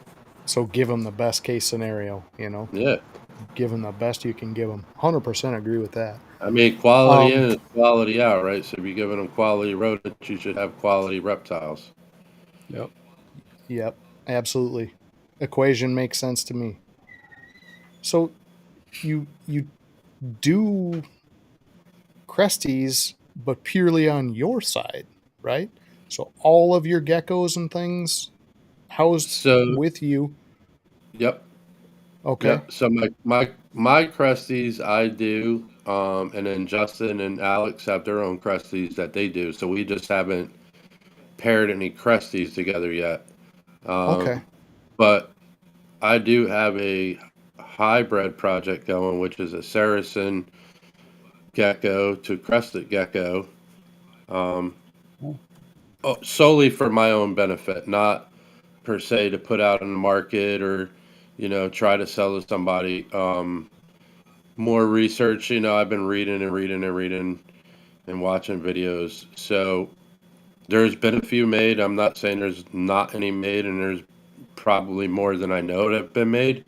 So give them the best case scenario, Yeah. Give them the best you can give them. 100% agree with that. I mean, quality in is quality out, right? So if you're giving them quality rodents, you should have quality reptiles. Yep. Absolutely. Equation makes sense to me. So you do Cresties, but purely on your side, right? So all of your geckos and things housed with you. Yep. Okay. Yep. So my Cresties I do, and then Justin and Alex have their own Cresties that they do. So we just haven't paired any Cresties together yet. Okay. But I do have a hybrid project going, which is a Saracen gecko to crested gecko, solely for my own benefit, not per se to put out in the market or try to sell to somebody. More research, I've been reading and watching videos. So there's been a few made. I'm not saying there's not any made, and there's probably more than I know that have been made.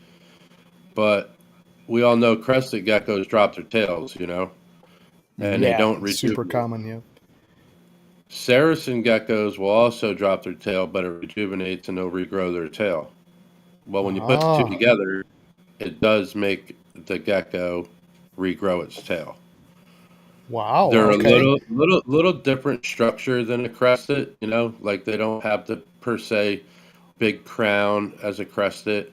But we all know crested geckos drop their tails, and they don't rejuvenate. Super common, yeah. Saracen geckos will also drop their tail, but it rejuvenates and they'll regrow their tail. Well, when you put the two together, it does make the gecko regrow its tail. Wow. They're a little different structure than a crested, like they don't have the per se big crown as a crested,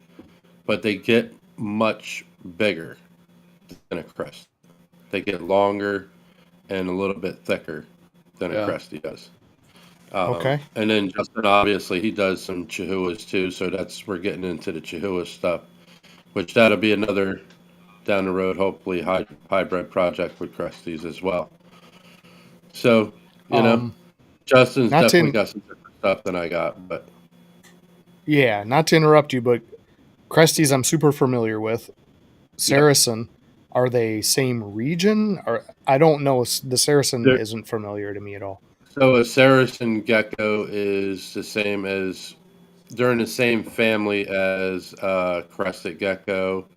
but they get much bigger than a crested. They get longer and a little bit thicker than a crested does. Okay. And then Justin, obviously, he does some Chihuahuas too, so we're getting into the Chihuahua stuff, which that'll be another down the road, hopefully hybrid project with Cresties as well. So, Justin's definitely got some different stuff than I got, but yeah, not to interrupt you, but Cresties I'm super familiar with. Saracen, are they same region? Or I don't know. The Saracen isn't familiar to me at all. So a Saracen gecko is the same as they're in the same family as a crested gecko,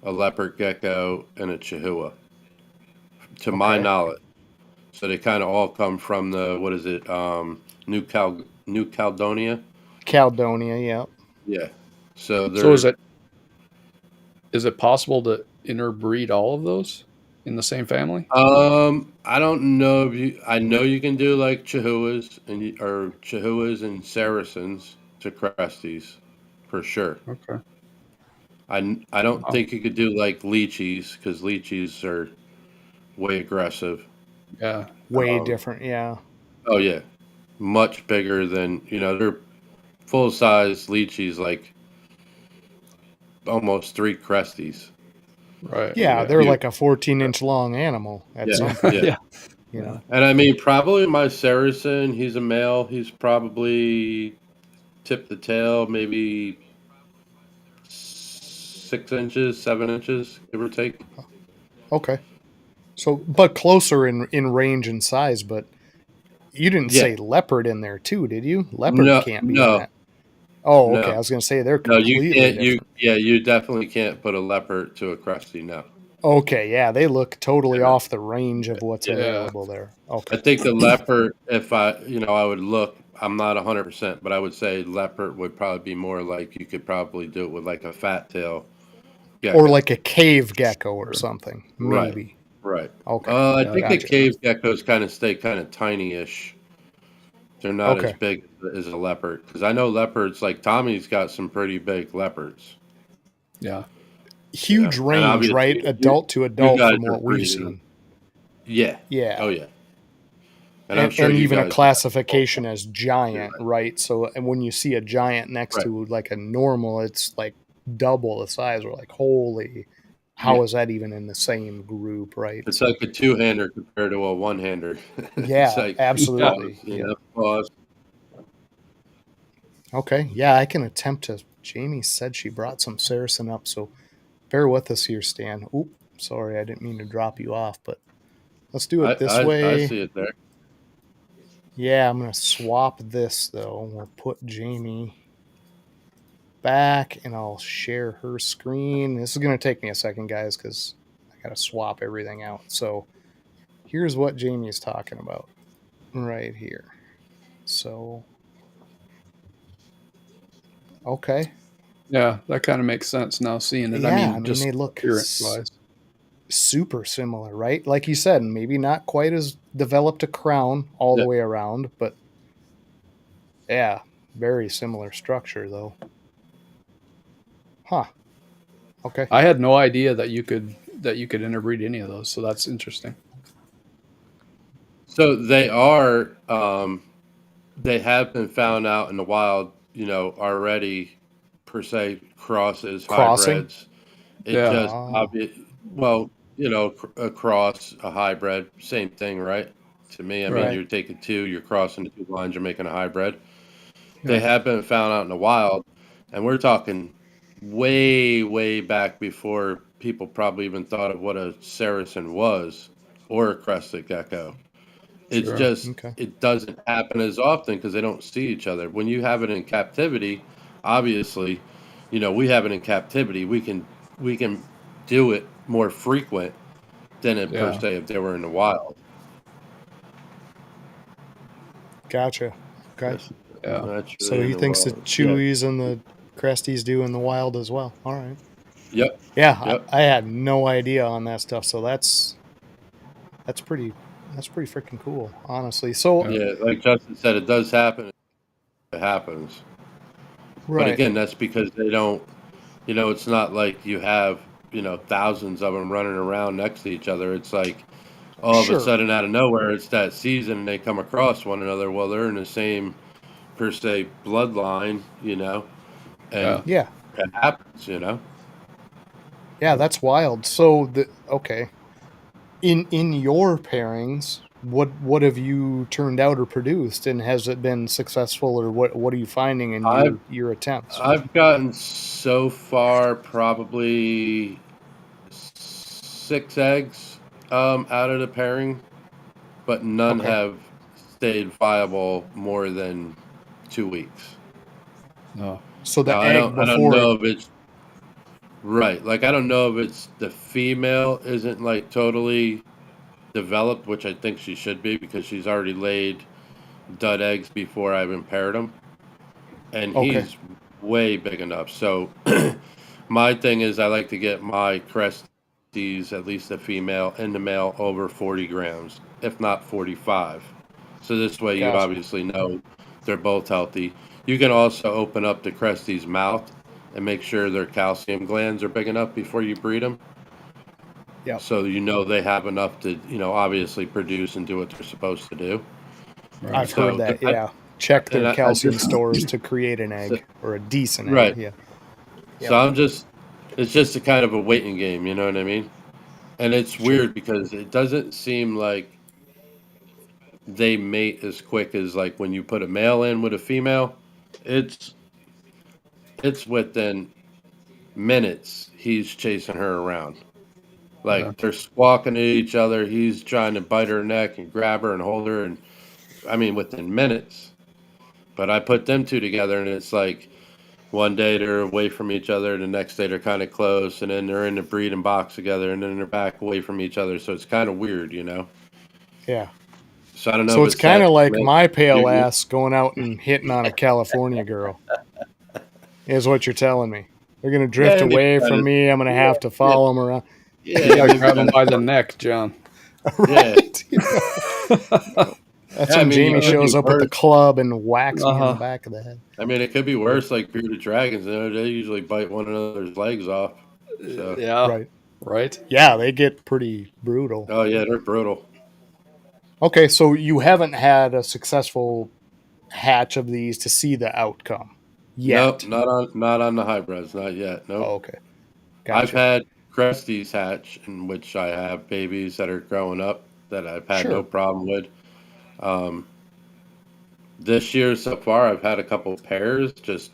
a leopard gecko, and a Chihuahua, to my knowledge. So they kind of all come from the what is it? New Caledonia. Caledonia, yeah. Yeah. So So they're is it possible to interbreed all of those in the same family? I don't know if you. I know you can do like Chihuahuas or Chihuahuas and Saracens to Cresties, for sure. Okay. I don't Wow. think you could do like Lychees because Lychees are way aggressive. Yeah. Way Um, different, yeah. oh yeah, much bigger than they're full size Lychees like almost three Cresties. Right. I mean, Yeah, Yeah. they're huge. like a 14-inch long animal at Yeah, some point, yeah. Yeah. you Yeah. know. And I mean, probably my Saracen. He's a male. He's probably tip the tail, maybe 6 inches, 7 inches, give or take. Okay. So, but closer in range and size, but you didn't Yeah. say leopard in there too, did you? Leopard No, can't be in no, that. Oh, okay. I no, was going to say they're no. You completely can't. You different. yeah. You definitely can't put a leopard to a Cresty. No. Okay, yeah, they look totally Yeah. off the range of what's Yeah. Yeah. available there. I Okay. think the leopard. If I would look. I'm not 100%, but I would say leopard would probably be more like you could probably do it with like a fat tail Or gecko. like a cave gecko or Sure. something, Right. maybe. Right. Okay. I Yeah. think the Gotcha. cave geckos kind of stay kind of tiny-ish. They're not as Okay. big as a leopard because I know leopards. Like Tommy's got some pretty big leopards. Yeah. Huge And range, right? obviously Adult to you adult guys from are what we've breeding them. seen. Yeah. Yeah. Oh yeah. And I'm sure And you even a guys have both. classification as giant, right? So, and when you see a giant next Right. to like a normal, it's like double the size. We're like, holy, Yeah. how is that even in the same group, right? It's So, like a two-hander compared to a one-hander. It's yeah, like Yeah. absolutely. Yeah. claws. Okay. Yeah, I can attempt to. Jamie said she brought some Saracen up, so bear with us here, Stan. Oop, sorry, I didn't mean to drop you off, but let's do I, it this I way. see it there. Yeah, I'm going to swap this, though. We'll put Jamie back, and I'll share her screen. This is going to take me a second, guys, because I got to swap everything out. So here's what Jamie's talking about right here. So, okay. Yeah. That kind of makes sense now seeing it. I Yeah, I mean, mean, just they look appearance wise. super similar, right? Like you said, maybe not quite as developed a crown all the Yeah. way around, but yeah, very similar structure, though. Huh. Okay. I had no idea that you could interbreed any of those. So that's interesting. So they are. They have been found out in the wild. Already per se crosses, Crossing. hybrids. It Yeah. just Oh, well, a cross, a hybrid, same thing, right? To me, I mean, Right. right. you're taking two, you're crossing the two lines, you're making a hybrid. They Yeah. have been found out in the wild, and we're talking way, way back before people probably even thought of what a Saracen was or a crested gecko. It's Sure. just Okay. it doesn't happen as often because they don't see each other. When you have it in captivity, obviously, we have it in captivity. We can do it more frequent than it per Yeah. se if they were in the wild. Gotcha. Okay. Yes, Yeah. So naturally in he the thinks the wild. Yeah. Chewies and the Cresties do in the wild as well. All right. Yep. Yeah, Yep. I had no idea on that stuff. So that's pretty freaking cool, honestly. So Yeah. Yeah. Like Justin said, it does happen. It happens. But right. again, that's because they don't. It's not like you have thousands of them running around next to each other. It's like all of a Sure. sudden out of nowhere it's that season and they come across one another. Well, they're in the same per se bloodline, and Yeah. Yeah. it happens. Yeah, that's wild. So the okay. In your pairings, what have you turned out or produced, and has it been successful, or what are you finding in I've your attempts? I've gotten so far probably 6 eggs out of the pairing, but none Okay. have stayed viable more than 2 weeks. No. So Now the egg I don't before it. know if it's right. Like I don't know if it's the female isn't like totally developed, which I think she should be because she's already laid dud eggs before I even paired him, and Okay. he's way big enough. So my thing is I like to get my Cresties, at least the female and the male, over 40 grams, if not 45. So this way you Gotcha. obviously know they're both healthy. You can also open up the Cresties' mouth and make sure their calcium glands are big enough before you breed them. Yep. So you know they have enough to, obviously produce and do what they're supposed to do. I've So heard that. Yeah. Check their I calcium just stores to create an egg or a decent egg. right. Yeah. So it's just a kind of a waiting game, you know what I mean? And it's Sure. weird because it doesn't seem like they mate as quick as like when you put a male in with a female. It's it's within minutes he's chasing her around. Yeah. Like they're squawking at each other. He's trying to bite her neck and grab her and hold her, and I mean within minutes. But I put them two together, and it's like one day they're away from each other, the next day they're kind of close, and then they're in the breeding box together, and then they're back away from each other. So it's kind of weird, you know. Yeah. So I don't know So if it's it's that kind of like mix. my pale ass going out and hitting on a California girl, is what you're telling me. They're going to drift Yeah, and away from me. I'm going to have to yeah, follow them around. You yeah, gotta grab him by the neck, John. yeah. Right? That's Yeah, I when mean, Jamie it could be shows up with the worse. club and whacks me in the Uh-huh. back of the head. I mean, it could be worse, like bearded dragons. They usually bite one another's legs off. So, Yeah. Right. Right. Yeah, they get pretty brutal. oh yeah, they're brutal. Okay, so you haven't had a successful hatch of these to see the outcome Nope, yet. not on the hybrids, not yet. Nope. Oh, okay. I've Gotcha. had Cresties hatch, in which I have babies that are growing up that I've had no Sure. problem with. Um, this year so far, I've had a couple pairs. Just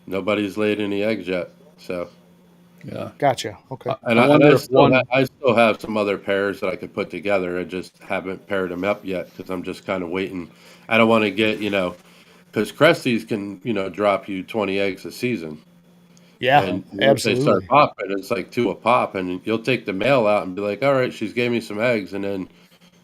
nobody's laid any eggs yet. So, Yeah. Gotcha. Okay. I wonder if one. I still have some other pairs that I could put together. I just haven't paired them up yet because I'm just kind of waiting. I don't want to get because Cresties can drop you 20 eggs a season. Yeah, And once they start absolutely. popping, it's like two a pop, and you'll take the male out and be like, "All right, she's gave me some eggs," and then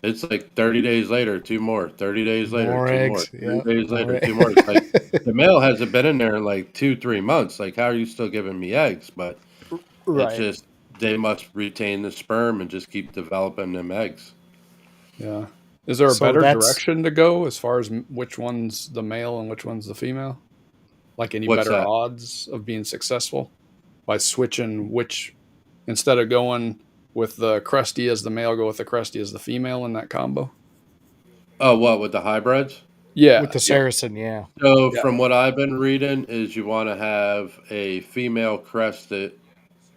it's like 30 days later, two more. 30 days later, More two more. eggs. 30 Yep. days More later, two more. It's like the male hasn't been in there in like 2-3 months. Like, how are you still giving me eggs? But it's Right. just they must retain the sperm and just keep developing them eggs. Yeah. Is there a So better that's direction to go as far as which one's the male and which one's the female? Like any What's better that? odds of being successful by switching which, instead of going with the Crusty as the male, go with the Crusty as the female in that combo? Oh, what with the hybrids? Yeah. with the Yeah. Saracen, yeah. So, Yeah. from what I've been reading, is you want to have a female crested,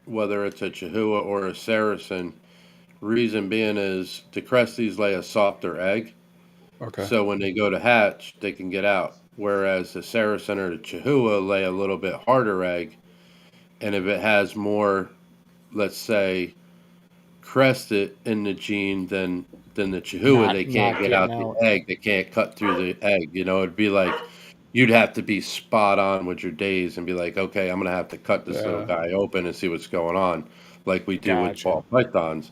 whether it's a Chihuahua or a Saracen. Reason being is the Cresties lay a softer egg, Okay. so when they go to hatch, they can get out. Whereas the Saracen or the Chihuahua lay a little bit harder egg, and if it has more, let's say, crested in the gene than the Chihuahua, they can't Not get getting out the out. egg. They can't cut through the egg. It'd be like you'd have to be spot on with your days and be like, okay, I'm gonna have to cut this little Yeah. guy open and see what's going on, like we do with Gotcha. ball pythons.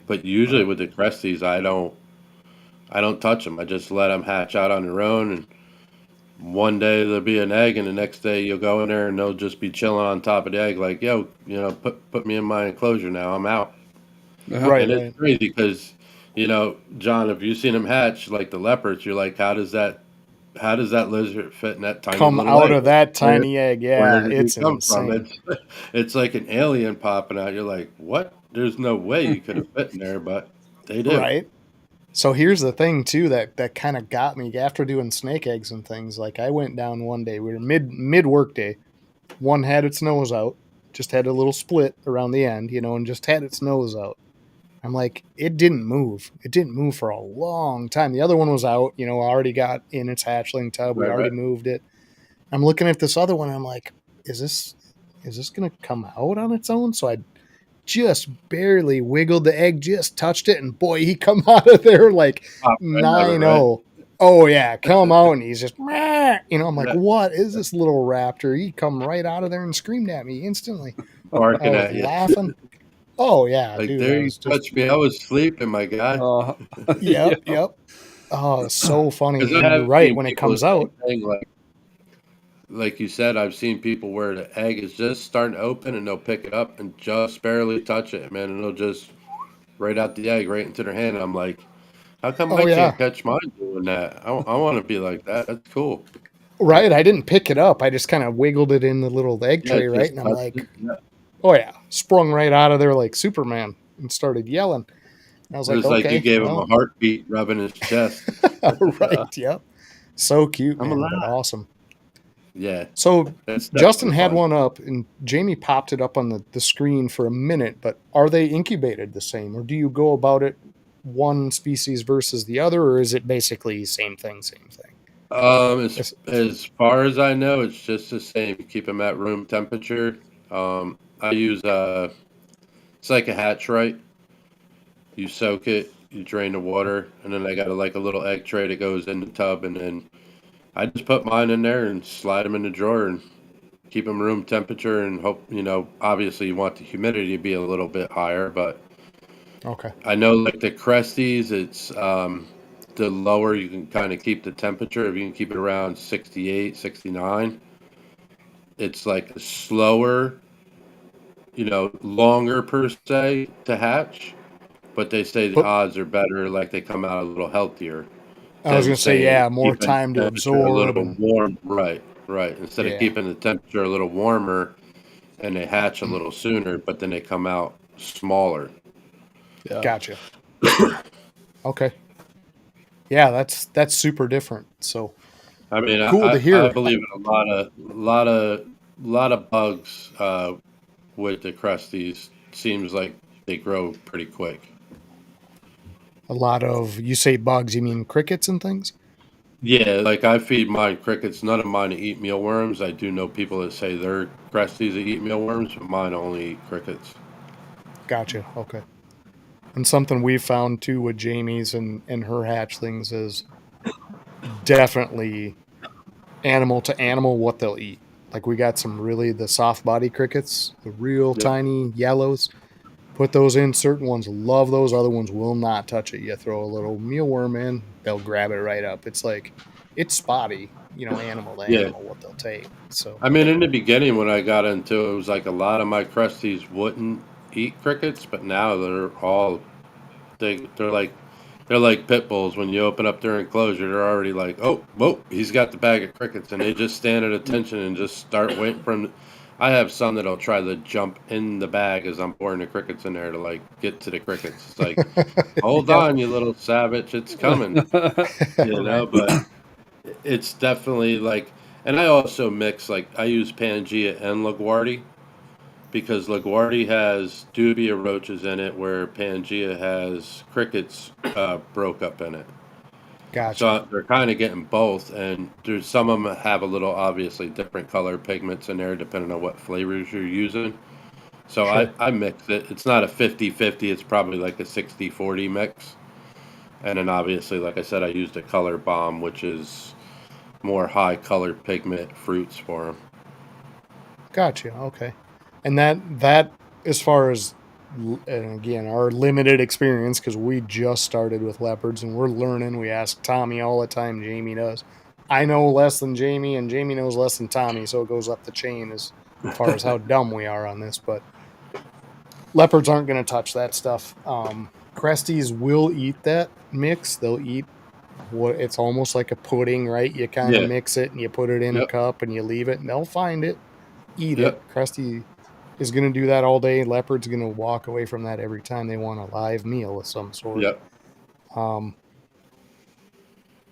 But usually Right. with the Cresties, I don't touch them. I just let them hatch out on their own. And one day there'll be an egg, and the next day you'll go in there and they'll just be chilling on top of the egg, like, yo, put me in my enclosure now. I'm out. Yeah. Right, And it's right. crazy because, John, if you've seen them hatch like the leopards, you're like, how does that lizard fit in that tiny Come little out egg? of that Where tiny egg. where Yeah, did he it's come from? insane. It's like an alien popping out. You're like, what? There's no way you could have fit in there, but they do. Right. So here's the thing too that kind of got me after doing snake eggs and things. Like I went down one day, we were mid work day. One had its nose out, just had a little split around the end, and just had its nose out. I'm like, it didn't move. It didn't move for a long time. The other one was out, already got in its hatchling tub. We Right, already right. moved it. I'm looking at this other one. And I'm like, is this gonna come out on its own? So I just barely wiggled the egg, just touched it, and boy, he come out of there like Pop right out of it, 9-0. Oh yeah, come out, and he's just, "Meh." I'm like, right? what is this little raptor? He come right out of there and screamed at me instantly. I Barking was at you. laughing. Oh yeah, Like, dude. there I you was just touched me. I was sleeping, my guy. Uh, yep, yeah. yep. Oh, so funny. Because I And you're have right. seen When it people the comes same out, thing. Like you said, I've seen people where the egg is just starting to open and they'll pick it up and just barely touch it, man, and they'll just right out the egg right into their hand. I'm like, how come oh I yeah, can't catch mine doing that? I want to be like that. That's cool. right. I didn't pick it up. I just kind of wiggled it in the little egg Yeah, tray, right? just And I'm touch it. like, Yeah. oh yeah, sprung right out of there like Superman and started yelling. I was It like, was like you okay, gave him a well, heartbeat rubbing his chest. right, yep. So cute, I'm man, but alive. awesome. Yeah, So it's Justin definitely had fun. one up and Jamie popped it up on the screen for a minute, but are they incubated the same or do you go about it one species versus the other, or is it basically same thing, same thing? It's, As far as I know, it's just the same. Keep them at room temperature. I use it's like a hatch, right? You soak it, you drain the water, and then I got a little egg tray that goes in the tub, and then I just put mine in there and slide them in the drawer and keep them room temperature, and hope, obviously you want the humidity to be a little bit higher, but okay. I know like the Cresties, it's the lower you can kind of keep the temperature. If you can keep it around 68, 69, it's like a slower, longer per se to hatch, but they say the But odds are better, like they come out a little healthier I was than gonna say, say yeah, more keeping time the to temperature a absorb little and warm. Right, right. Instead of yeah, keeping the temperature a little warmer and they hatch a little sooner, but then they come out smaller. Yeah. gotcha. Okay. Yeah, that's super different. So I mean, cool to I hear. believe in a lot of bugs with the crusties. Seems like they grow pretty quick. A lot of you say bugs, you mean crickets and things? Yeah, like I feed mine crickets. None of mine eat mealworms. I do know people that say they're crusties that eat mealworms, but mine only eat crickets. Gotcha. Okay. And something we found too with Jamie's and her hatchlings is definitely animal to animal what they'll eat. Like we got some really the soft body crickets, the real Yep. tiny yellows. Put those in. Certain ones love those. Other ones will not touch it. You throw a little mealworm in, they'll grab it right up. It's like it's spotty, animal to Yeah. animal what they'll take. So I mean, in the beginning when I got into it, it was like a lot of my crusties wouldn't eat crickets, but now they're like pit bulls. When you open up their enclosure, they're already like, oh, whoa, he's got the bag of crickets, and they just stand at attention and just start waiting for him. I have some that'll try to jump in the bag as I'm pouring the crickets in there to like get to the crickets. It's like, hold yep. on, you little savage, it's coming, Right. But it's definitely like, and I also mix like I use Pangea and LaGuardia because LaGuardia has dubia roaches in it, where Pangea has crickets broke up in it. Gotcha. So they're kind of getting both, and there's some of them have a little obviously different color pigments in there depending on what flavors you're using. So Sure. I mix it. It's not a 50-50, it's probably like a 60-40 mix. And then obviously, like I said, I used a color bomb, which is more high color pigment fruits for them. Gotcha. Okay. And that as far as and again our limited experience because we just started with leopards and we're learning. We ask Tommy all the time. Jamie does. I know less than Jamie, and Jamie knows less than Tommy, so it goes up the chain as far as how dumb we are on this. But leopards aren't going to touch that stuff. Cresties will eat that mix. They'll eat what it's almost like a pudding, right? You kind of Yeah. mix it and you put it in a Yep. cup and you leave it, and they'll find it, eat it. Yep. Cresty is going to do that all day. Leopard's going to walk away from that every time they want a live meal of some sort. Yep. Um,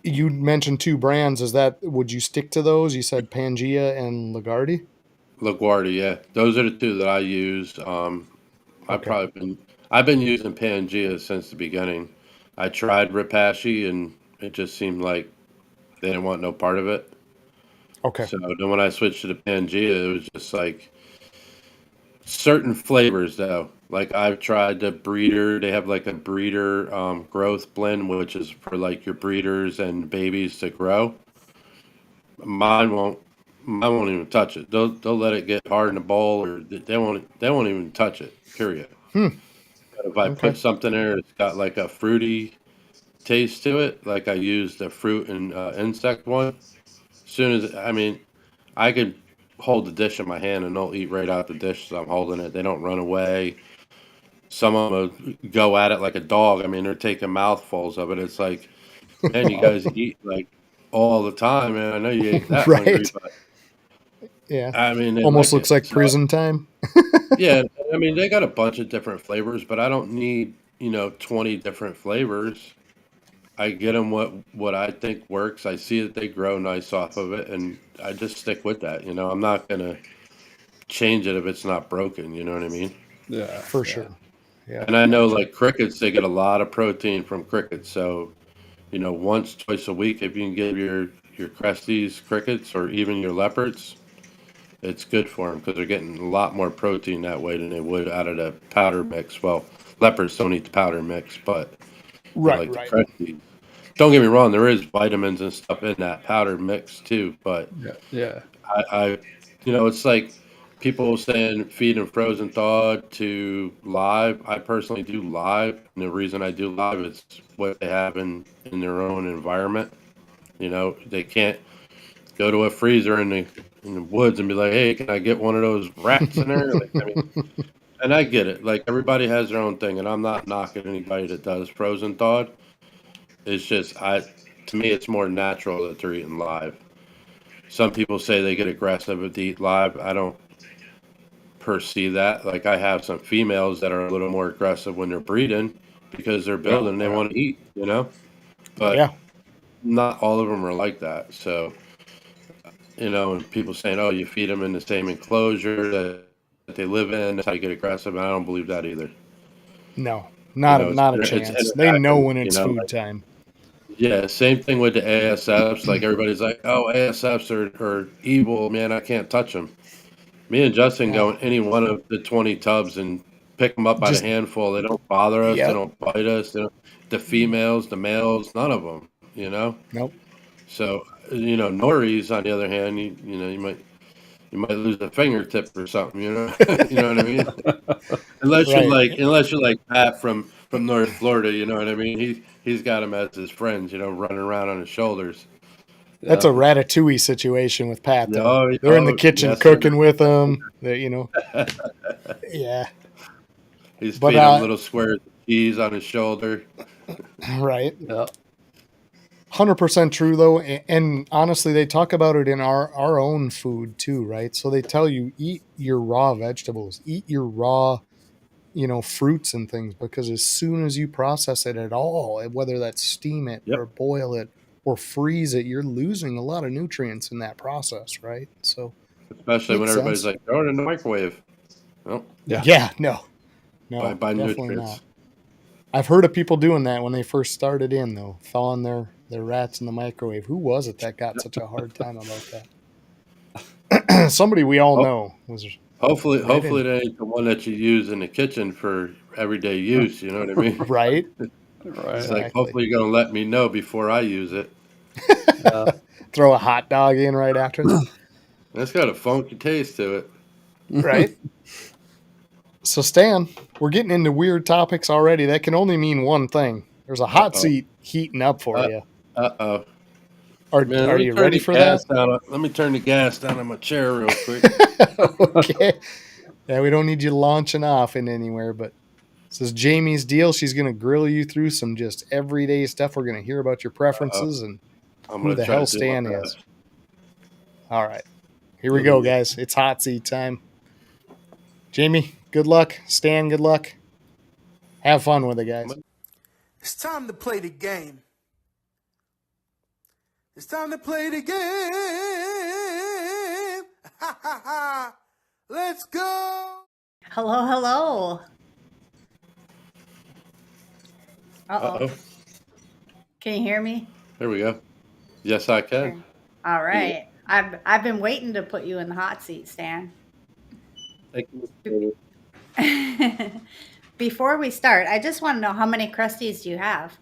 you mentioned two brands. Is that would you stick to those? You said Pangea and Lagarde. LaGuardia, yeah. Those are the two that I use. Okay. I've been using Pangea since the beginning. I tried Repashy and it just seemed like they didn't want no part of it. Okay. So then when I switched to the Pangea, it was just like certain flavors though. Like I've tried the breeder. They have like a breeder growth blend, which is for like your breeders and babies to grow. Mine won't. Mine won't even touch it. They'll let it get hard in the bowl, or they won't even touch it. Period. But if I Okay. put something there, it's got like a fruity taste to it. Like I used the fruit and insect one. As soon as I could hold the dish in my hand and they'll eat right out the dish as I'm holding it. They don't run away. Some of them will go at it like a dog. I mean, they're taking mouthfuls of it. It's like, man, you guys eat like all the time, man. I know you ain't that hungry, Right. but Yeah. I mean, they Almost like looks it. like So prison time. yeah, I mean, they got a bunch of different flavors, but I don't need 20 different flavors. I get them what I think works. I see that they grow nice off of it, and I just stick with that. I'm not gonna change it if it's not broken. You know what I mean? Yeah. For Yeah. sure. Yeah. And I know Gotcha. like crickets, they get a lot of protein from crickets. So once, twice a week, if you can get your cresties crickets or even your leopards, it's good for them because they're getting a lot more protein that way than they would out of the powder mix. Well, leopards don't eat the powder mix, but Right. like the Right. cresties. Don't get me wrong, there is vitamins and stuff in that powder mix too, but Yeah. Yeah. it's like people saying feed and frozen thawed to live. I personally do live, and the reason I do live is what they have in their own environment. They can't go to a freezer in the woods and be like, hey, can I get one of those rats in there? Like, I mean, and I get it. Like everybody has their own thing, and I'm not knocking anybody that does frozen thawed. It's just to me, it's more natural that they're eating live. Some people say they get aggressive if they eat live. I don't perceive that. Like I have some females that are a little more aggressive when they're breeding because they're Yeah. building, they want to eat. But Yeah. not all of them are like that. So, and people saying, oh, you feed them in the same enclosure that they live in, that's how you get aggressive. And I don't believe that either. No. You Not a know, it's not a it's chance. They know interacting. when it's food time. Yeah, same thing with the ASFs. Like everybody's like, "Oh, ASFs are evil, man. I can't touch them." Me and Justin Yeah. go in any one of the 20 tubs and pick them up by the Just handful. They don't bother us. They yep. don't bite us. The females, the males, none of them. You know. Nope. So Noris on the other hand, you might lose a fingertip or something. You know what I mean. Right. Unless you're like Pat from North Florida. You know what I mean. He's got him as his friends. Running around on his shoulders. That's Yeah. a ratatouille situation with Pat though. Oh, They're in the oh, kitchen yes, sir. cooking with him. Yeah. He's But feeding him little squares of cheese on his shoulder. right. Yeah. 100% true though, and honestly they talk about it in our own food too, right? So they tell you eat your raw vegetables, eat your raw fruits and things, because as soon as you process it at all, whether that's steam it Yep. or boil it or freeze it, you're losing a lot of nutrients in that process, right? So Especially when makes everybody's sense. like, throw it in the microwave. Well, Yeah. Yeah, no, by definitely not. nutrients. I've heard of people doing that when they first started in though, thawing their rats in the microwave. Who was it that got such a hard time about that? Somebody we all Oh, know was right hopefully in that ain't the one that you use in the kitchen for everyday use. You know what I mean? right. It's Right. like, Exactly. hopefully you're going to let me know before I use it. Yeah. Throw a hot dog in right after that. It's got a funky taste to it. Right. So Stan, we're getting into weird topics already. That can only mean one thing. There's a hot Uh-oh. seat heating up for Uh, you. uh-oh. Are Man, are you ready for that? let me turn the gas down on my chair real quick. Okay. Yeah, we don't need you launching off in anywhere, but this is Jamie's deal. She's going to grill you through some just everyday stuff. We're going to hear about your Uh-oh. preferences and I'm who going to the try hell to do my Stan is. best. All right. Here we go, guys. It's hot seat time. Jamie, good luck. Stan, good luck. Have fun with it, guys. It's time to play the game. It's time to play the game. Ha ha ha. Let's go. Hello, hello. Uh-oh. Uh-oh. Can you hear me? There we go. Yes, I can. All right. I've been waiting to put you in the hot seat, Stan. Thank you. Before we start, I just want to know, how many crusties do you have?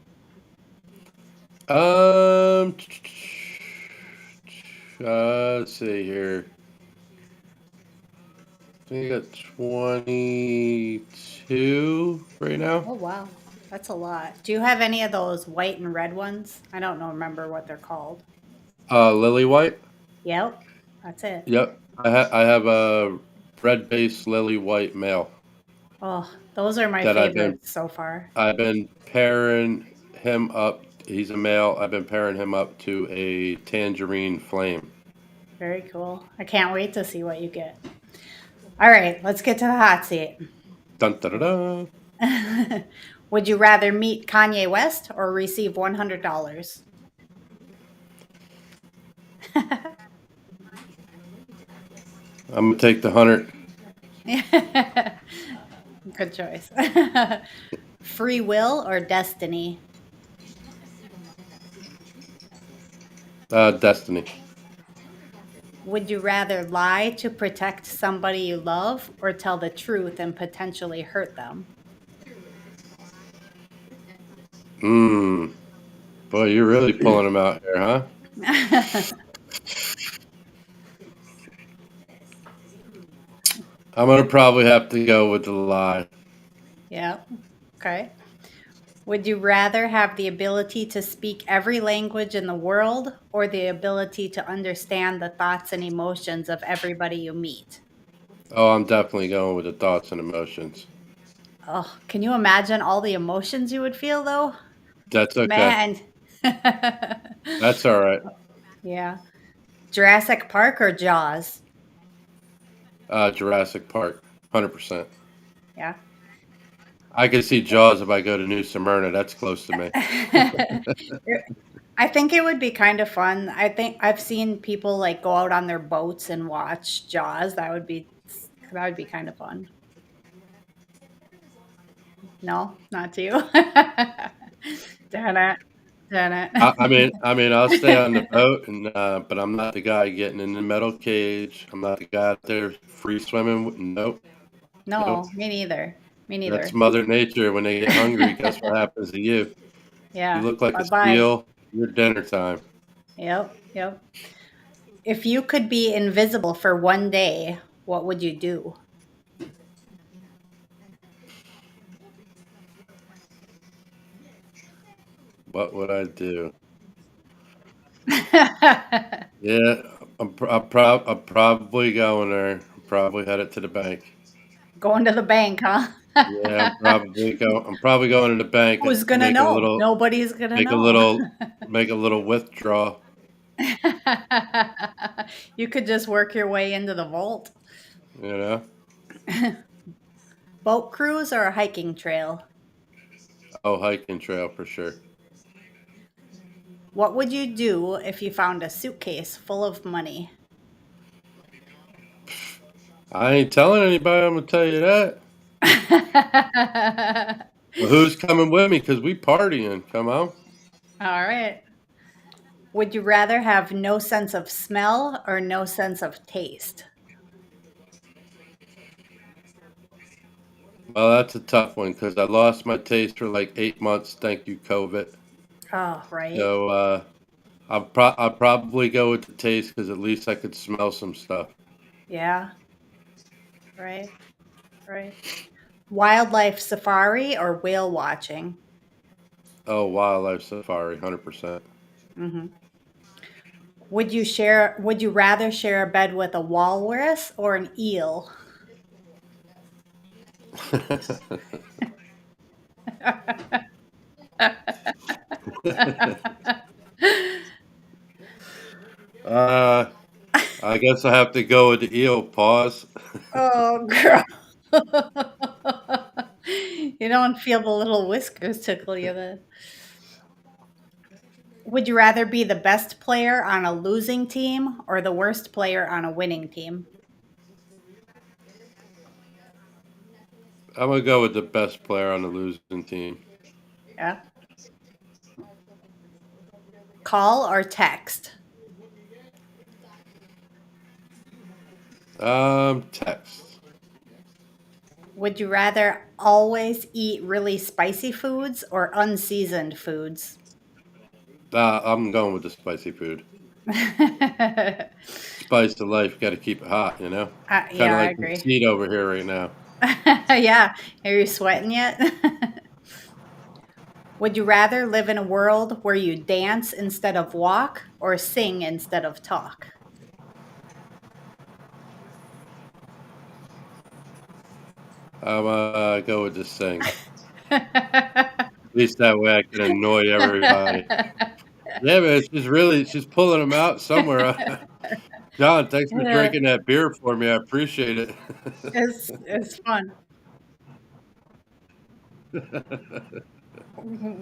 Let's see here. think I got 22 right now. Oh, wow. That's a lot. Do you have any of those white and red ones? I don't know, remember what they're called. Lily white. Yep, that's it. Yep. I have a red base lily white male Oh, those are my that favorites so far. I've been pairing him up. He's a male. I've been pairing him up to a tangerine flame. Very cool. I can't wait to see what you get. All right, let's get to the hot seat. Dun, da, da, da. Would you rather meet Kanye West or receive $100? I'm gonna take the 100. Good choice. Free will or destiny? Destiny. Would you rather lie to protect somebody you love or tell the truth and potentially hurt them? Boy, you're really pulling them out here, huh? I'm gonna probably have to go with the lie. Yeah. Okay. Would you rather have the ability to speak every language in the world or the ability to understand the thoughts and emotions of everybody you meet? Oh, I'm definitely going with the thoughts and emotions. Oh, can you imagine all the emotions you would feel though? That's okay. Man. That's all right. Yeah. Jurassic Park or Jaws? Jurassic Park, 100%. Yeah. I can see Jaws if I go to New Smyrna. That's close to me. I think it would be kind of fun. I think I've seen people like go out on their boats and watch Jaws. That would be kind of fun. No, not to you. Darn it. Darn it. I'll stay on the boat, but I'm not the guy getting in the metal cage. I'm not the guy out there free swimming. Nope, nope. No, me neither. Me That's neither. Mother Nature. When they get hungry, guess what happens to you? You Yeah. look like a Bye-bye. seal. You're dinner time. Yep. Yep. If you could be invisible for one day, what would you do? What would I do? Yeah, I'm probably going there. I'm probably headed to the bank. Going to the bank, huh? Yeah, I'm probably going to the bank and Who's gonna know? Nobody's gonna make a know. little, make a little withdrawal. You could just work your way into the vault. You know? Boat cruise or a hiking trail? Oh, hiking trail for sure. What would you do if you found a suitcase full of money? I ain't telling anybody. I'm gonna tell you that. Well, who's coming with me? Cause we partying. Come on. All right. Would you rather have no sense of smell or no sense of taste? Well, that's a tough one because I lost my taste for like 8 months. Thank you, COVID. Oh, right. So I'll probably go with the taste because at least I could smell some stuff. Yeah. Right. Right. Wildlife safari or whale watching? Oh, wildlife safari, 100%. Hmm. Would you rather share a bed with a walrus or an eel? uh, I guess I have to go with the eel. Pause. Oh, girl. You don't feel the little whiskers tickle you then. Would you rather be the best player on a losing team or the worst player on a winning team? I'm gonna go with the best player on the losing team. Yeah. Call or text? Text. Would you rather always eat really spicy foods or unseasoned foods? I'm going with the spicy food. spice of life. Got to keep it hot, you know. Kind of Yeah, I like the agree. seat over here right now. Yeah. Are you sweating yet? Would you rather live in a world where you dance instead of walk or sing instead of talk? I'm go with this thing. At least that way I can annoy everybody. Yeah, man, she's pulling them out somewhere. John, thanks for Yeah, drinking that beer for me. I appreciate it. it's fun.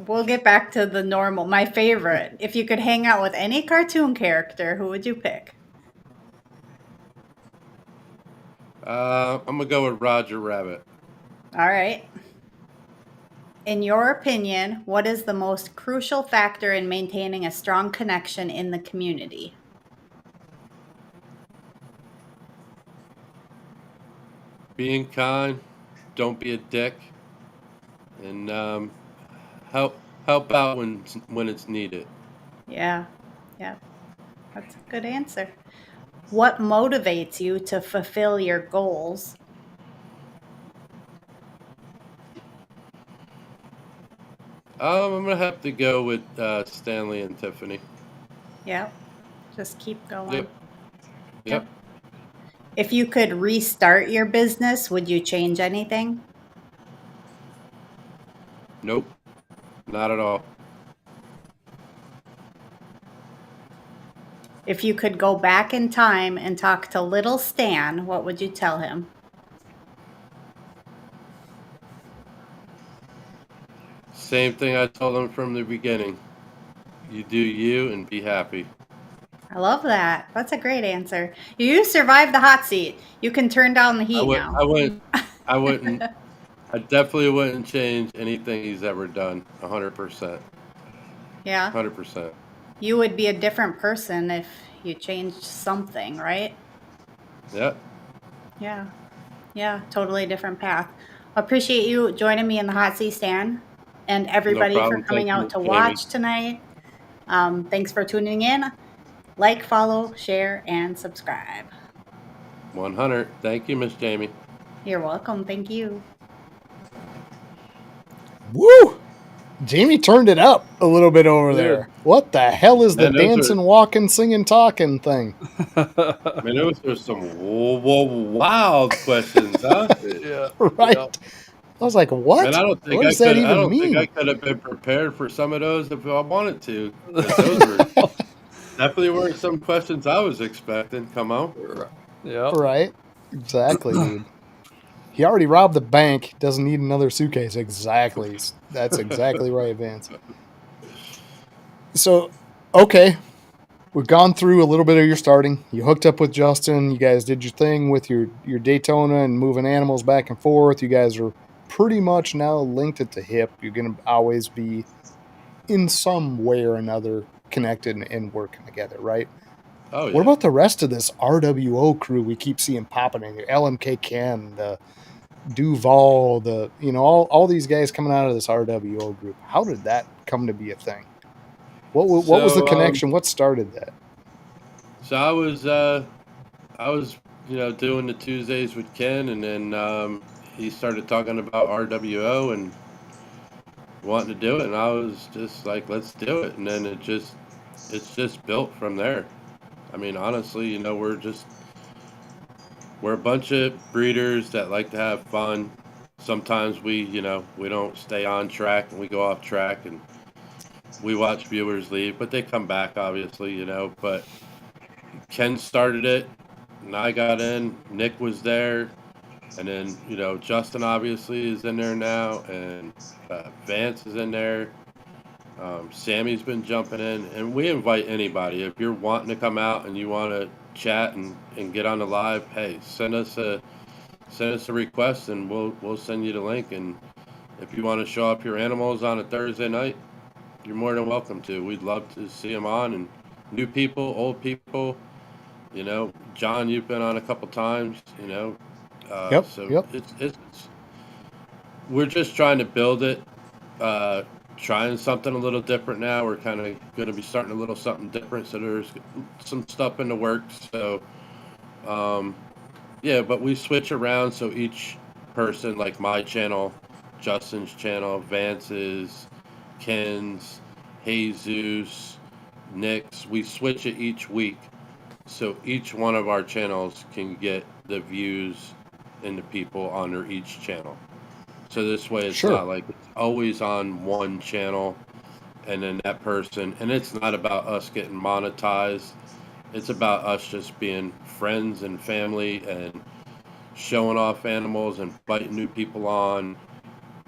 We'll get back to the normal. My favorite. If you could hang out with any cartoon character, who would you pick? I'm gonna go with Roger Rabbit. All right. In your opinion, what is the most crucial factor in maintaining a strong connection in the community? Being kind, don't be a dick, and help out when it's needed. Yeah, yeah, that's a good answer. What motivates you to fulfill your goals? I'm gonna have to go with Stanley and Tiffany. Yep, just keep Yep, going. yep. Yep. If you could restart your business, would you change anything? Nope, not at all. If you could go back in time and talk to little Stan, what would you tell him? Same thing I told them from the beginning. You do you and be happy. I love that. That's a great answer. You survived the hot seat. You can turn down the I heat would, now. I would, I wouldn't. I definitely wouldn't change anything he's ever done. 100%. Yeah. 100%. You would be a different person if you changed something, right? Yep. Yeah. Yeah. Totally different path. Appreciate you joining me in the hot seat, Stan, and No everybody for problem. Thank coming you, out Miss to Jamie. watch tonight. Thanks for tuning in. Like, follow, share, and subscribe. 100. Thank you, Miss Jamie. You're welcome. Thank you. Woo! Jamie turned it up a little bit over Dude. there. What the hell is the Man, those dancing, walking, singing, talking thing? Man, those are some wild questions, huh? Yeah. Right? Yeah. I was like, what? Man, What does that I even don't think I mean? could have been prepared for some of those if I wanted to, because those were definitely weren't some questions I was expecting. Come on. Yeah. Right? Exactly, dude. He already robbed the bank. Doesn't need another suitcase. Exactly. That's exactly right, Vance. So, okay. We've gone through a little bit of your starting. You hooked up with Justin. You guys did your thing with your Daytona and moving animals back and forth. You guys are pretty much now linked at the hip. You're going to always be in some way or another connected and working together, right? Oh yeah. What about the rest of this RWO crew we keep seeing popping in here? LMK Ken, the Duval, all these guys coming out of this RWO group. How did that come to be a thing? What was the connection? What started that? So I was doing the Tuesdays with Ken, and then he started talking about RWO and wanting to do it, and I was just like, let's do it, and then it's just built from there. I mean, honestly, we're a bunch of breeders that like to have fun. Sometimes we don't stay on track and we go off track and we watch viewers leave, but they come back obviously. But Ken started it and I got in, Nick was there, and then, Justin obviously is in there now, and Vance is in there. Sammy's been jumping in, and we invite anybody. If you're wanting to come out and you want to chat and get on the live, hey, send us a request, and we'll send you the link. And if you want to show up your animals on a Thursday night, you're more than welcome to. We'd love to see them on, and new people, old people. John, you've been on a couple times. Yep. So it's we're just trying to build it. Trying something a little different now. We're kind of going to be starting a little something different. So there's some stuff in the works. So Yeah, but we switch around so each person, like my channel, Justin's channel, Vance's, Ken's, Jesus, Nick's, we switch it each week so each one of our channels can get the views and the people under each channel. So this way it's Sure. not like it's always on one channel and then that person, and it's not about us getting monetized. It's about us just being friends and family and showing off animals and inviting new people on.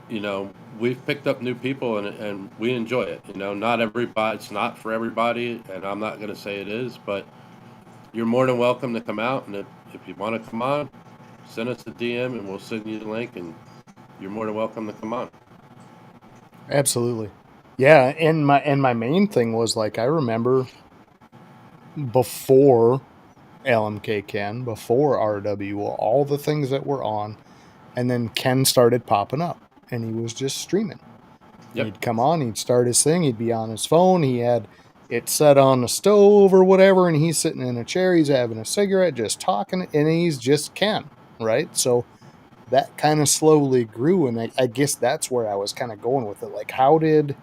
You know, we've picked up new people and we enjoy it. You know, not everybody, it's not for everybody, and I'm not going to say it is, but you're more than welcome to come out. And if you want to come on, send us a DM and we'll send you the link, and you're more than welcome to come on. Absolutely. Yeah, and my main thing was like I remember before LMK Ken, before RW, all the things that were on, and then Ken started popping up and he was just streaming. Yep. He'd come on, he'd start his thing, he'd be on his phone, he had it set on the stove or whatever, and he's sitting in a chair, he's having a cigarette, just talking, and he's just Ken, right? So that kind of slowly grew, and I guess that's where I was kind of going with it. Like, how did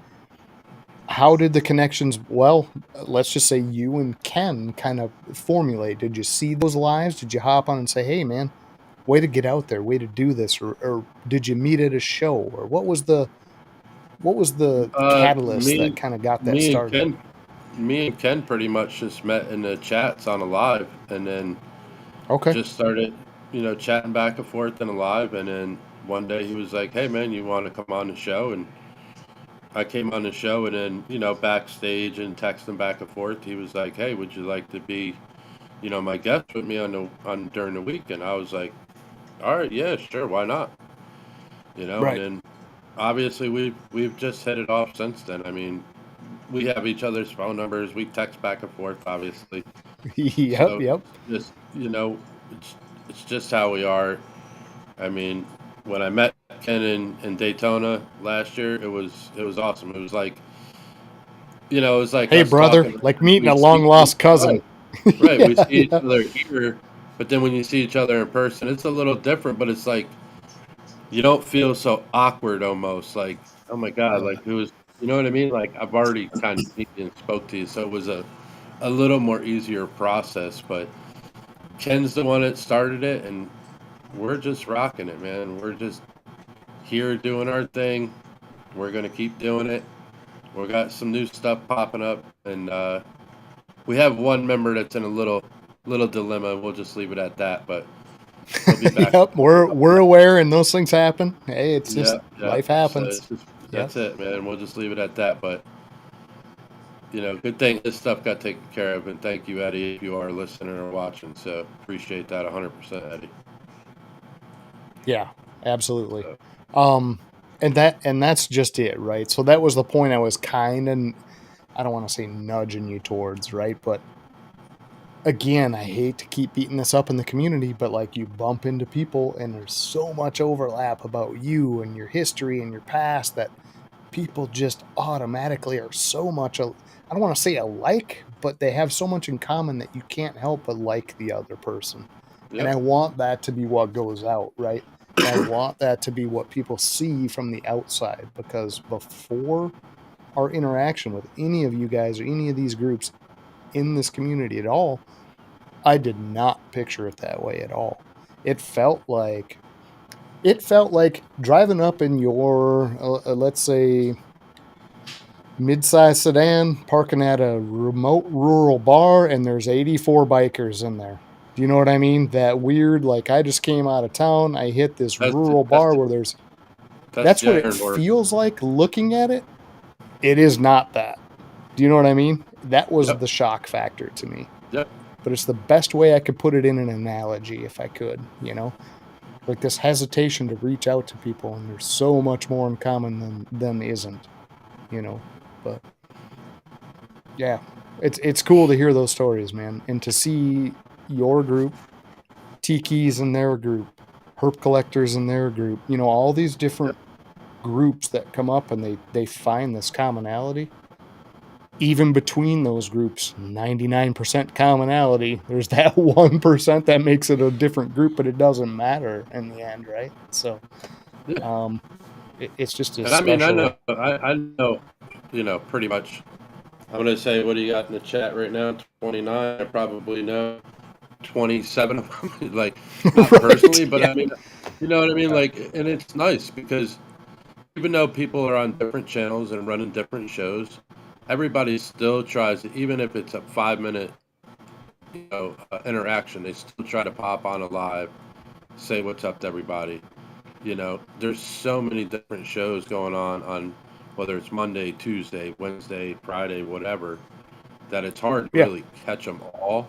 the connections? Well, let's just say you and Ken kind of formulate. Did you see those lives? Did you hop on and say, "Hey, man, way to get out there, way to do this," or did you meet at a show, or what was the catalyst that Me, kind of got that me and started? Ken, me and Ken pretty much just met in the chats on a live, and then Okay, just started, chatting back and forth in a live, and then one day he was like, "Hey man, you want to come on the show?" And I came on the show, and then backstage and texting back and forth, he was like, "Hey, would you like to be, my guest with me on during the week?" And I was like, "All right, yeah, sure, why not?" And right. then obviously we've just hit it off since then. I mean, we have each other's phone numbers. We text back and forth, obviously. Yep, So yep. just it's just how we are. I mean, when I met Ken in Daytona last year, it was awesome. It was like Hey, us brother, talking. like meeting We a long see lost cousin. right, right. We Yeah, see each yeah, other here, but then when you see each other in person, it's a little different. But it's like you don't feel so awkward almost. Like, oh my God, yeah. like who's, you know what I mean? Like I've already kind of seen you and spoke to you, so it was a little more easier process. But Ken's the one that started it, and we're just rocking it, man. We're just here doing our thing. We're gonna keep doing it. We got some new stuff popping up, and we have one member that's in a little dilemma. We'll just leave it at that, but he'll be back. Yep, we're aware, and those things happen. Hey, it's just Yeah, yeah. life So happens. it's just, Yep. that's it, man. We'll just leave it at that. But good thing this stuff got taken care of, and thank you, Eddie, if you are listening or watching. So appreciate that 100%, Eddie. Yeah, absolutely. So, Um, and that's just it, right? So that was the point I was kind of, I don't want to say nudging you towards, right? But again, I hate to keep beating this up in the community, but like you bump into people and there's so much overlap about you and your history and your past that people just automatically are so much, I don't want to say alike, but they have so much in common that you can't help but like the other person. And yep, I want that to be what goes out, right? And I want that to be what people see from the outside, because before our interaction with any of you guys or any of these groups in this community at all, I did not picture it that way at all. It felt like driving up in your let's say mid-sized sedan, parking at a remote rural bar, and there's 84 bikers in there. Do you know what I mean? That weird, like I just came out of town, I hit this that's rural that's bar where there's, that's that's what Jenner it North. feels like looking at it. It is not that. Do you know what I mean? That was Yep, the shock factor to me. yep, But it's the best way I could put it in an analogy if I could, like this hesitation to reach out to people, and there's so much more in common than isn't, you know. But yeah, it's cool to hear those stories, man, and to see your group, Tiki's in their group, herp collectors in their group, all these yep. different groups that come up and they find this commonality. even between those groups, 99% commonality. There's that 1% that makes it a different group, but it doesn't matter in the end, right? So it's just a And I mean, special. I know, pretty much. I'm gonna say, what do you got in the chat right now? 29. I probably know 27 of them, like not Right, personally, but yeah. I mean, you know what I mean? Like, and it's nice because even though people are on different channels and running different shows, everybody still tries to, even if it's a 5 minute, interaction, they still try to pop on a live, say what's up to everybody. There's so many different shows going on whether it's Monday, Tuesday, Wednesday, Friday, whatever, that it's hard to Yeah. really catch them all.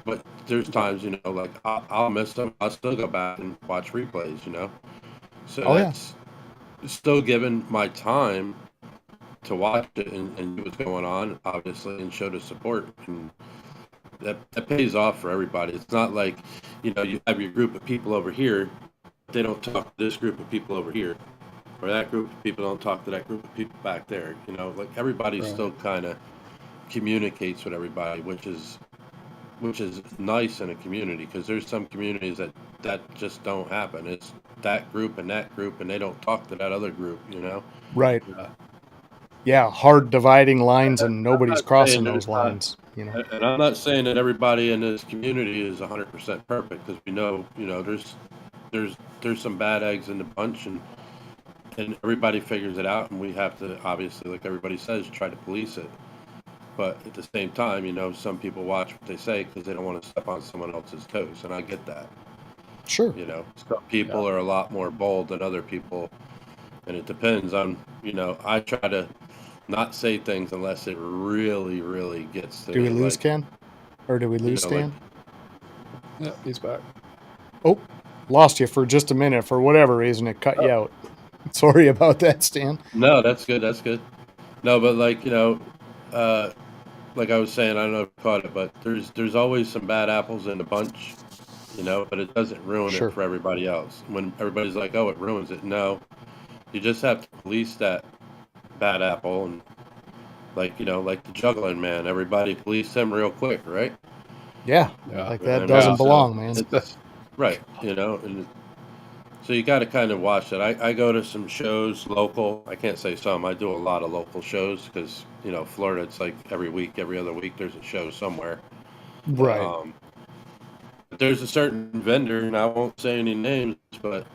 But there's times, like I'll miss them. I'll still go back and watch replays. So Oh, yeah. that's still giving my time to watch it and see what's going on, obviously, and show the support. And that pays off for everybody. It's not like, you have your group of people over here, they don't talk to this group of people over here, or that group of people don't talk to that group of people back there. Like everybody Right. still kind of communicates with everybody, which is nice in a community, because there's some communities that just don't happen. It's that group, and they don't talk to that other group. Right. Yeah. Yeah. Hard dividing lines, and nobody's not saying crossing there's those lines. And I'm not saying that everybody in this community is 100% perfect, because we know, there's some bad eggs in the bunch, and everybody figures it out, and we have to, obviously, like everybody says, try to police it. But at the same time, some people watch what they say because they don't want to step on someone else's toes, and I get that. Sure. Some people are a lot more bold than other people, and it depends on, I try to not say things unless it really, really gets to Do we me, lose like, Ken? Or do we lose Stan? Yeah, he's back. Oh, lost you for just a minute. For whatever reason, it cut you out. Sorry about that, Stan. No, that's good. That's good. No, but like, like I was saying, I don't know if you caught it, but there's always some bad apples in the bunch, but it doesn't ruin Sure. it for everybody else. When everybody's like, oh, it ruins it. No, you just have to police that bad apple, and like, like the juggling man, everybody police him real quick, right? Yeah. Yeah. Like that And doesn't so belong, man. it's right, and so you got to kind of watch it. I go to some shows local. I can't say some. I do a lot of local shows because, Florida, it's like every week, every other week, there's a show somewhere. Right. But there's a certain vendor, and I won't say any names, but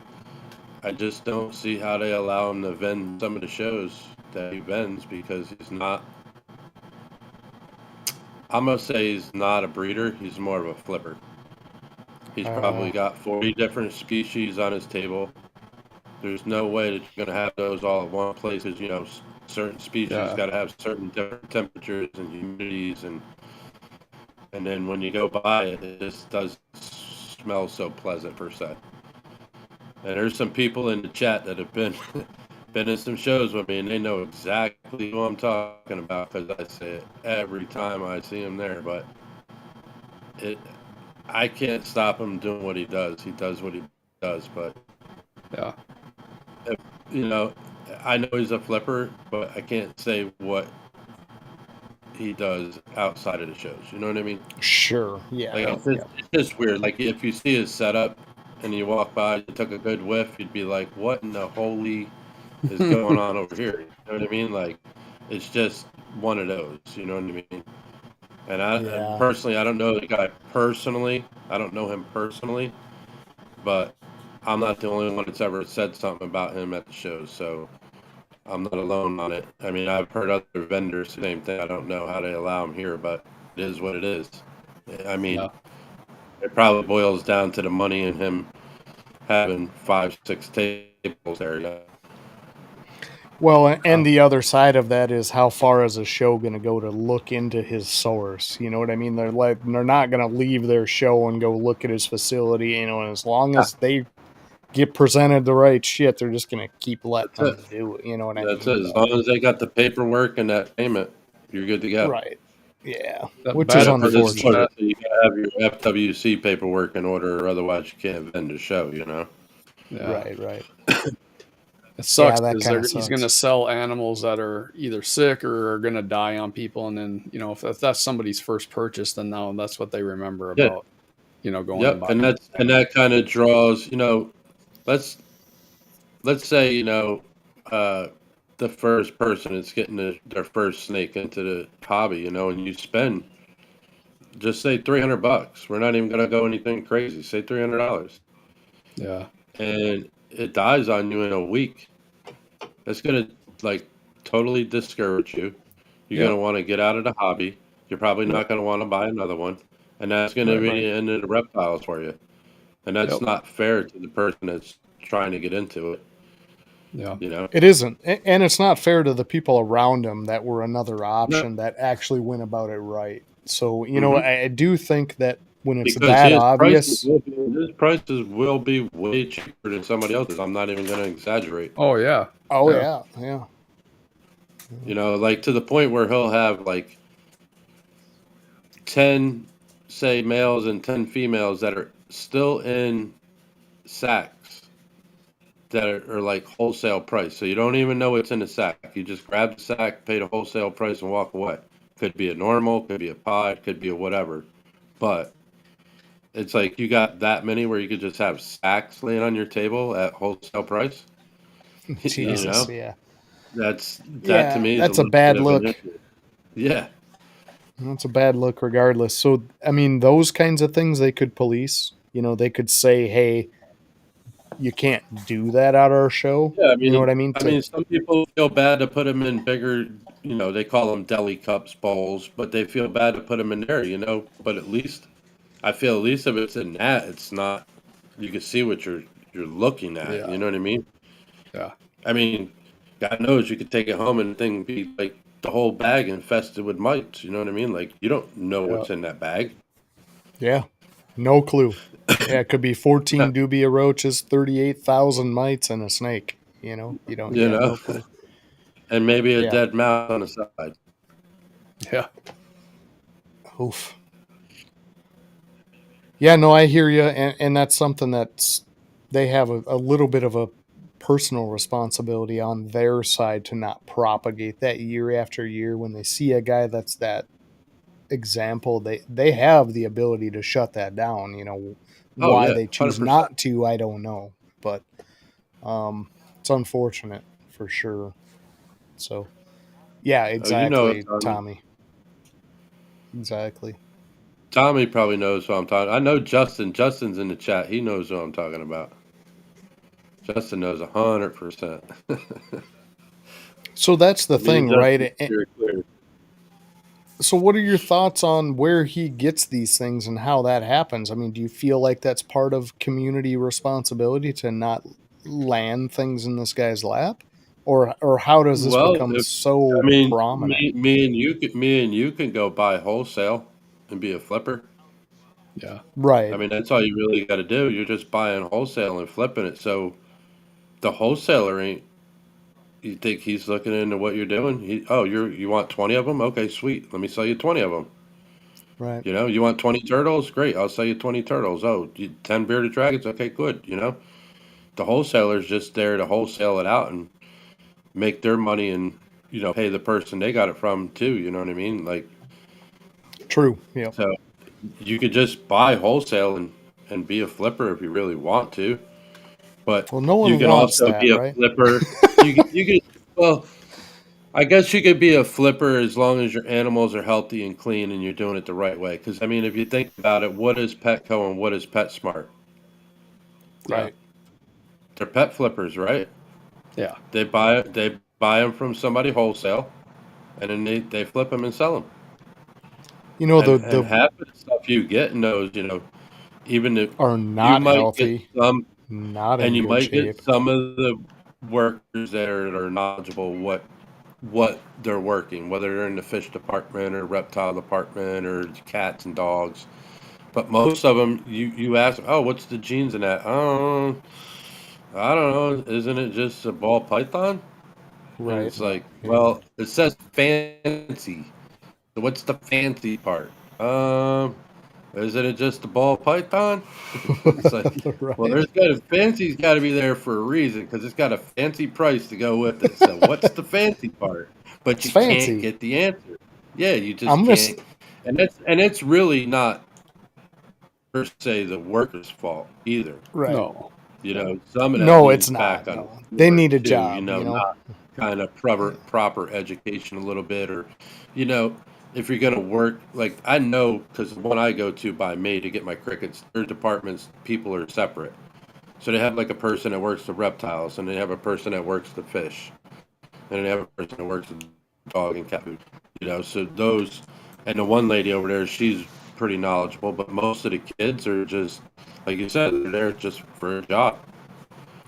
I just don't see how they allow him to vend some of the shows that he vends, because he's not. I'm going to say he's not a breeder. He's more of a flipper. He's probably got 40 different species on his table. There's no way that you're going to have those all at one place, because, certain species got to have certain different temperatures and humidities, and then when you go by it, it just doesn't smell so pleasant per se. And there's some people in the chat that have been in some shows with me, and they know exactly who I'm talking about, because I say it every time I see him there. But I can't stop him doing what he does. He does what he does, but Yeah. I know he's a flipper, but I can't say what he does outside of the shows. You know what I mean? Sure. Yeah. Like, it's just weird. Like, if you see his setup and you walk by, you took a good whiff, you'd be like, what in the holy is going on over here? You know what I mean? Like, it's just one of those. You know what I mean? And and personally, I don't know the guy personally. I don't know him personally, but I'm not the only one that's ever said something about him at the shows, so I'm not alone on it. I mean, I've heard other vendors the same thing. I don't know how they allow him here, but it is what it is. I mean, it probably boils down to the money and him having 5, 6 tables there. Yeah. Well, and the other side of that is, how far is a show going to go to look into his source? You know what I mean? They're not going to leave their show and go look at his facility. And as long as they get presented the right shit, they're just going to keep letting them do it. You know what I mean? That's it. As long as they got the paperwork and that payment, you're good to go. Right. Yeah. That Which is unfortunate. So you got to have your FWC paperwork in order, or otherwise you can't vend a show, Yeah. Right. It sucks that because kinda he's going to sucks. sell animals that are either sick or are going to die on people, and then if that's somebody's first purchase, then now that's what they remember Yeah. about going to Yep. buy. And that kind of draws. Let's say the first person is getting their first snake into the hobby, and you spend just say $300. We're not even gonna go anything crazy. Say $300, Yeah, and it dies on you in a week. It's gonna like totally discourage you. You're yep, gonna want to get out of the hobby. You're probably yep, not gonna want to buy another one, and that's gonna right, be Right. the end of the reptiles for you. And that's yep, not fair to the person that's trying to get into it. yeah, You know? It isn't, and it's not fair to the people around him that were another No. option that actually went about it right. So, Hmm. I do think that when it's Because that obvious, his prices will be way cheaper than somebody else's. I'm not even going to exaggerate. oh yeah, oh yeah, yeah, yeah. Like to the point where he'll have like 10, say, males and 10 females that are still in sacks that are like wholesale price. So you don't even know what's in the sack. You just grab the sack, pay the wholesale price, and walk away. Could be a normal, could be a pod, could be a whatever. But it's like you got that many where you could just have sacks laying on your table at wholesale price. You Jesus, know, yeah. that to Yeah, me is a that's a little bit bad of an look. issue. Yeah. That's a bad look regardless. So, I mean, those kinds of things they could police. They could say, "Hey, you can't do that at our show." Yeah, You know what I mean? some people feel bad to put them in bigger, they call them deli cups, bowls, but they feel bad to put them in there, But I feel at least if it's in that, it's not. You can see what you're looking at. yeah, You know what I mean? yeah, I mean, God knows you could take it home and the thing be like the whole bag infested with mites. You know what I mean? Like you don't know yeah, what's in that bag. Yeah, no clue. Yeah, it could be Yeah, 14 dubia roaches, 38,000 mites, and a snake. You don't. you Yeah, know, no clue. and maybe a Yeah. dead mouse on the side. yeah, Oof. Yeah, no, I hear you, and that's something they have a little bit of a personal responsibility on their side to not propagate that year after year. When they see a guy that's that example, they have the ability to shut that down. Oh Why yeah, they choose 100%. not to, I don't know, but it's unfortunate for sure. So yeah, Oh, you know it, exactly, Tommy. Tommy. Exactly. Tommy probably knows who I'm talking. I know Justin. Justin's in the chat. He knows who I'm talking about. Justin knows 100%. So that's the Me and thing, Justin right? are clear. So, what are your thoughts on where he gets these things and how that happens? I mean, do you feel like that's part of community responsibility to not land things in this guy's lap, or how does this Well, become if so prominent? me and you can go buy wholesale and be a flipper. yeah, Right, That's all you really got to do. You're just buying wholesale and flipping it. So the wholesaler ain't. You think he's looking into what you're doing? You want 20 of them? Okay, sweet. Let me sell you 20 of them. right. You want 20 turtles? Great, I'll sell you 20 turtles. 10 bearded dragons? Okay, good. The wholesaler's just there to wholesale it out and make their money and pay the person they got it from too. You know what I mean? Like True. Yep. so, you could just buy wholesale and be a flipper if you really want to. But Well, no you one can wants also that, be a right? flipper. You could well, I guess you could be a flipper as long as your animals are healthy and clean and you're doing it the right way. Because if you think about it, what is Petco and what is PetSmart? yeah, Right. They're pet flippers, right? yeah, They buy them from somebody wholesale, and then they flip them and sell them. And The half of the stuff you get in those, even if are you not might get healthy, some, not and in you good might get shape. some of the workers there that are knowledgeable what they're working, whether they're in the fish department or reptile department or cats and dogs. But most of them, you ask, oh, what's the genes in that? Oh, I don't know. Isn't it just a ball python? And Right. it's like, Yeah. well, it says fancy. So what's the fancy part? Isn't it just a ball python? It's like, Right. well, fancy's got to be there for a reason because it's got a fancy price to go with it. So what's the fancy part? But It's you can't fancy. get the answer. Yeah, you just I'm can't. gonna. And it's really not per se the worker's fault either. Right. No. You know, some of that No, it's leans back not. on No, the they work need a too. You job. know, not kind of proper education a little bit, or you know, if you're gonna work, like I know because the one I go to by me to get my crickets, their departments people are separate. So they have like a person that works the reptiles, and they have a person that works the fish, and they have a person that works the dog and cat food. You know, so those, and the one lady over there, she's pretty knowledgeable, but most of the kids are just, like you said, they're there just for a job.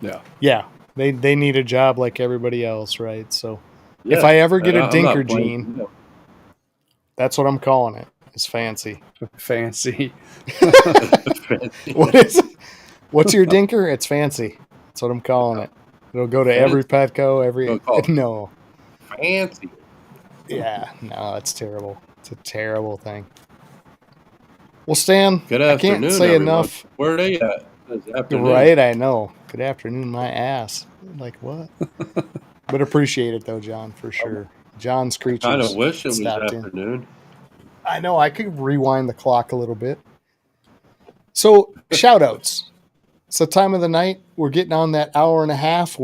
Yeah. Yeah, they need a job like everybody else, right? So Yeah, if I ever get and a I'm not dinker blaming gene, them. that's what I'm calling it. It's fancy. Fancy. What is it? What's your dinker? It's fancy. That's what I'm calling it. It'll go to every Petco, every Don't call it no. fancy. Yeah, no, it's terrible. It's a terrible thing. Well, Stan, Good I can't afternoon, say everyone. enough. Where are they at this afternoon? Right, I know. Good afternoon, my ass. Like what? But appreciate it though, John, for sure. John's Kind of creatures wish it was stopped in. afternoon. I know I could rewind the clock a little bit. So shout outs. It's the time of the night. We're getting on that hour and a half.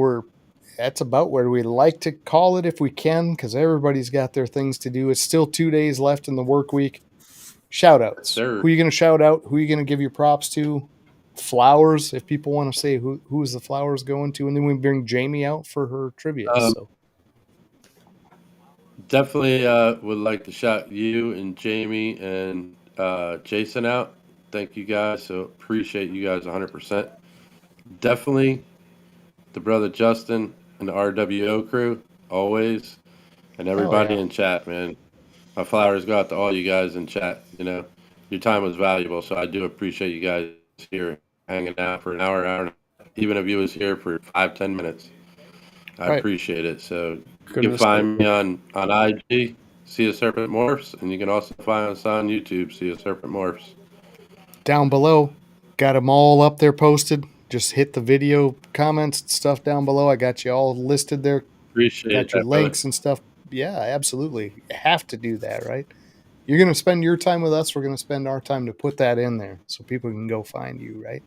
That's about where we like to call it if we can, because everybody's got their things to do. It's still 2 days left in the work week. Shout outs. Sir. Who are you going to shout out? Who are you going to give your props to? Flowers, if people want to say who is the flowers going to, and then we bring Jamie out for her trivia. So Definitely would like to shout you and Jamie and Jason out. Thank you guys. So appreciate you guys 100%. Definitely the brother Justin and the RWO crew, always. And everybody yeah. in chat, man. My flowers go out to all you guys in chat. You know, your time was valuable. So I do appreciate you guys here hanging out for an hour and a half. Even if you was here for 5-10 minutes. I Right. appreciate it. So you can Goodness find me on IG, See a Serpent Morphs, and you can also find us on YouTube, See a Serpent Morphs. Down below, got them all up there posted. Just hit the video comments and stuff down below. I got you all listed there. Appreciate Got your that, brother. links and stuff. Yeah, absolutely. You have to do that, right? You're going to spend your time with us. We're going to spend our time to put that in there so people can go find you, right?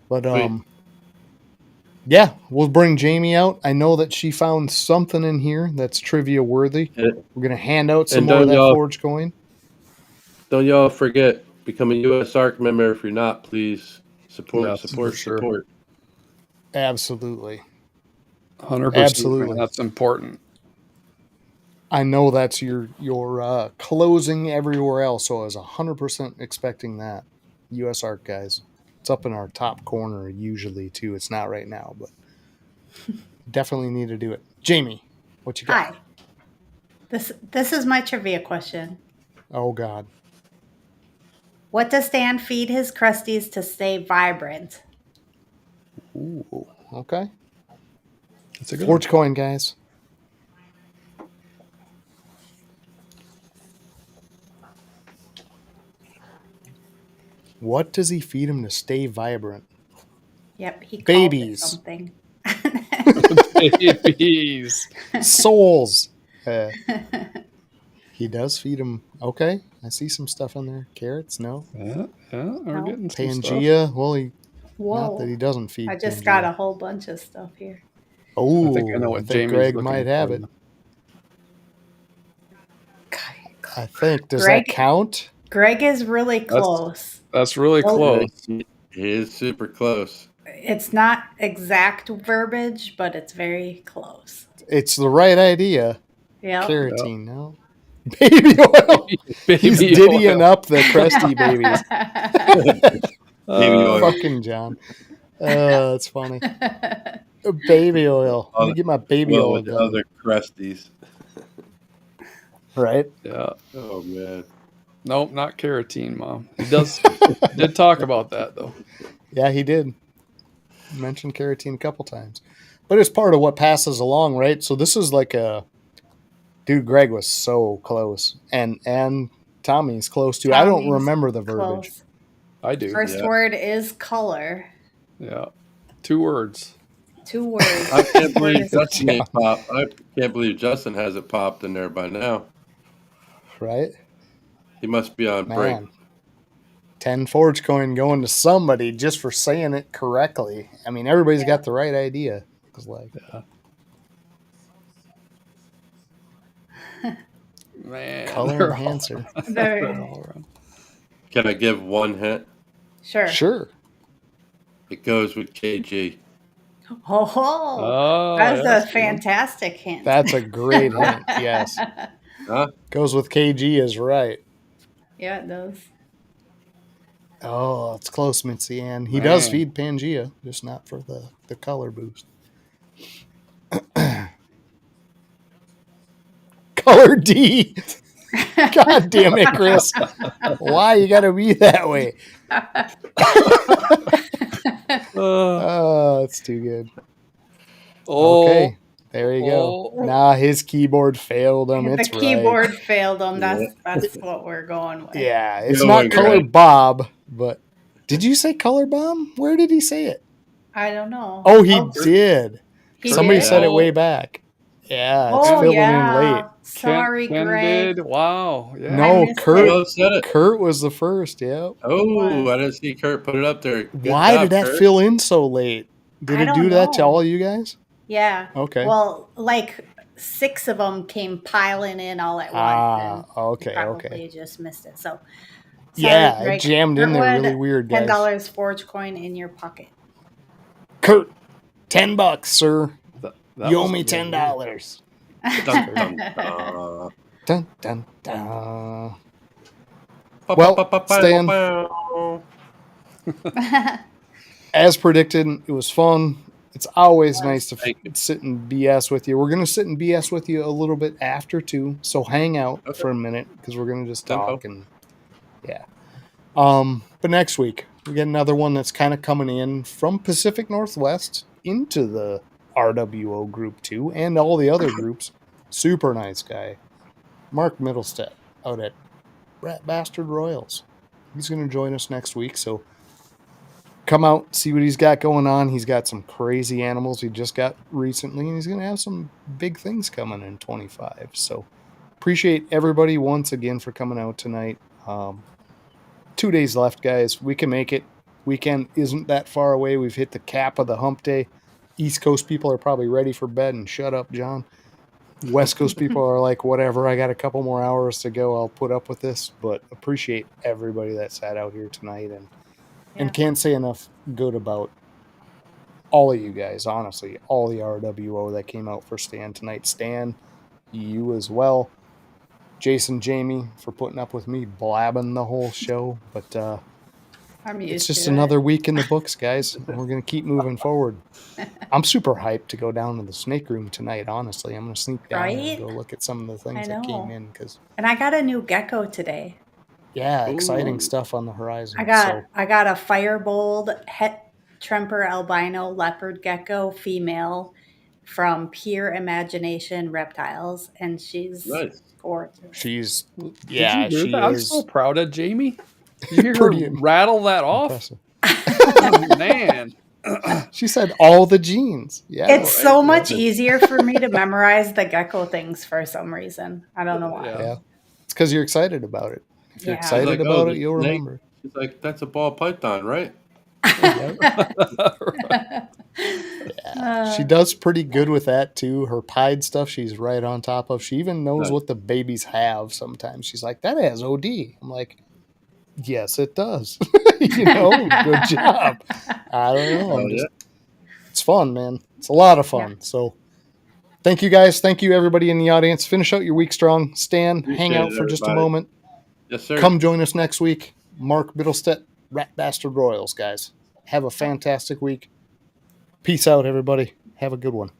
But Sweet. yeah, we'll bring Jamie out. I know that she found something in here that's trivia worthy. And, We're going to hand out some and more of don't that y'all Forge coin. don't y'all forget, become a US ARC member. If you're not, please support, Yes, for support, sure. support. Absolutely. 100%. Absolutely. Man, that's important. I know that's your closing everywhere else, so I was 100% expecting that. US ARC guys. It's up in our top corner usually too. It's not right now, but definitely need to do it. Jamie, what you got? Hi. This is my trivia question. Oh God. What does Stan feed his crusties to stay vibrant? Ooh, okay. That's a good one. Forge coin, guys. What does he feed him to stay vibrant? Yep, he called Babies. it something. Babies. Souls. He does feed him. Okay, I see some stuff in there. Carrots, no. Yeah, we're getting some Pangea. Well, not that he Whoa. doesn't feed. I just Pangea. got a whole bunch of stuff here. Oh, I think I know what Jamie's Greg looking might for. have it. I think. Does Greg- that count? Greg is really close. That's really Oh. close. He is super close. It's not exact verbiage, but it's very close. It's the right idea. Yep. Carotene, no. Baby oil. He's Baby diddying oil. up the crusty babies. Baby oil. Fucking John. That's funny. Baby oil. Let me get my baby oil with the done. other crusties. Right? Yeah. Oh man. Nope, not carotene, Mom. He did talk about that though. Yeah, he did. He mentioned carotene a couple times. But it's part of what passes along, right? So this is like dude, Greg was so close. And Tommy's close to. I don't Tommy's remember the verbiage. close. I do. First word is color. Yeah. 2 words. 2 words. I can't Word believe is Justin color. ain't popped. I can't believe Justin hasn't popped in there by now. Right? He must be on break. Man. 10 Forge coin going to somebody just for saying it correctly. I mean, everybody's got the right idea. It's like, Man. color they're all- enhancer. they're all around. Can I give one hint? Sure. Sure. It goes with KG. Oh, that's yes, a fantastic hint. That's a great hint. Yes. Huh? Goes with KG is right. Yeah, it does. Oh, it's close, Mitzi Ann. He Man. does feed Pangea, just not for the color boost. Color D. God damn it, Chris. Why you gotta be that way? Oh, it's too good. Okay. There you go. Nah, his keyboard failed him. The It's keyboard right. failed him. That's what we're going with. Yeah, it's You're not going color right. Bob, but did you say color bomb? Where did he say it? I don't know. Oh, he did. He Somebody did? said it way back. Yeah, it's filling in late. Sorry, Ken Greg. did. Wow. Yeah. No, missed Kurt. Who said it? Kurt was the first. Yep. Oh, I didn't see Kurt put it up there. Good Why job, did that Kurt. fill in so late? Did I it do don't that to know. all you guys? Yeah. Okay. Well, like 6 of them came piling in all at once. And Okay. probably just missed it. So, sorry, Yeah, Greg. it jammed in there Kurtwood, really weird, guys. $10 Forge coin in your pocket. Kurt, $10, sir. That You owe was me good. $10. Dun, dun, dun. Dun dun dun. Well, Well, Stan, as predicted, it was fun. It's always nice to Thank you. sit and BS with you. We're going to sit and BS with you a little bit after too, so hang out for a minute because we're going to just talk and yeah. But next week we get another one that's kind of coming in from Pacific Northwest into the RWO group too, and all the other groups. Super nice guy, Mark Middlestead out at Rat Bastard Royals. He's going to join us next week, so come out, see what he's got going on. He's got some crazy animals he just got recently, and he's going to have some big things coming in 25. So appreciate everybody once again for coming out tonight. 2 days left, guys. We can make it. Weekend isn't that far away. We've hit the cap of the hump day. East Coast people are probably ready for bed, and shut up, John. West Coast people are like, whatever, I got a couple more hours to go. I'll put up with this. But appreciate everybody that sat out here tonight and can't say enough good about all of you guys, honestly. All the RWO that came out for Stan tonight. Stan, you as well. Jason, Jamie, for putting up with me blabbing the whole show. But it's just another week in the books, guys. And we're going to keep moving forward. I'm super hyped to go down to the snake room tonight, honestly. I'm going to sneak down and go look at some of the things that came in. And I got a new gecko today. Yeah, exciting stuff on the horizon. I got a firebold het tremper albino leopard gecko female from Pure Imagination Reptiles, and she's gorgeous. She's she I'm so proud of Jamie. Did you hear her rattle that off? Oh, man. She said all the genes. Yeah, it's so much easier for me to memorize the gecko things for some reason. I don't know why. Yeah, it's because you're excited about it. If you're excited about it, you'll remember. She's like, that's a ball python, right? She does pretty good with that too. Her pied stuff, she's right on top of. She even knows what the babies have sometimes. She's like, that has OD. I'm like, yes, it does. Good job. I don't know. It's fun, man. It's a lot of fun. So thank you guys. Thank you, everybody in the audience. Finish out your week strong. Stan, hang out for just a moment. Yes, sir. Come join us next week. Mark Middlestead, Rat Bastard Royals, guys. Have a fantastic week. Peace out, everybody. Have a good one.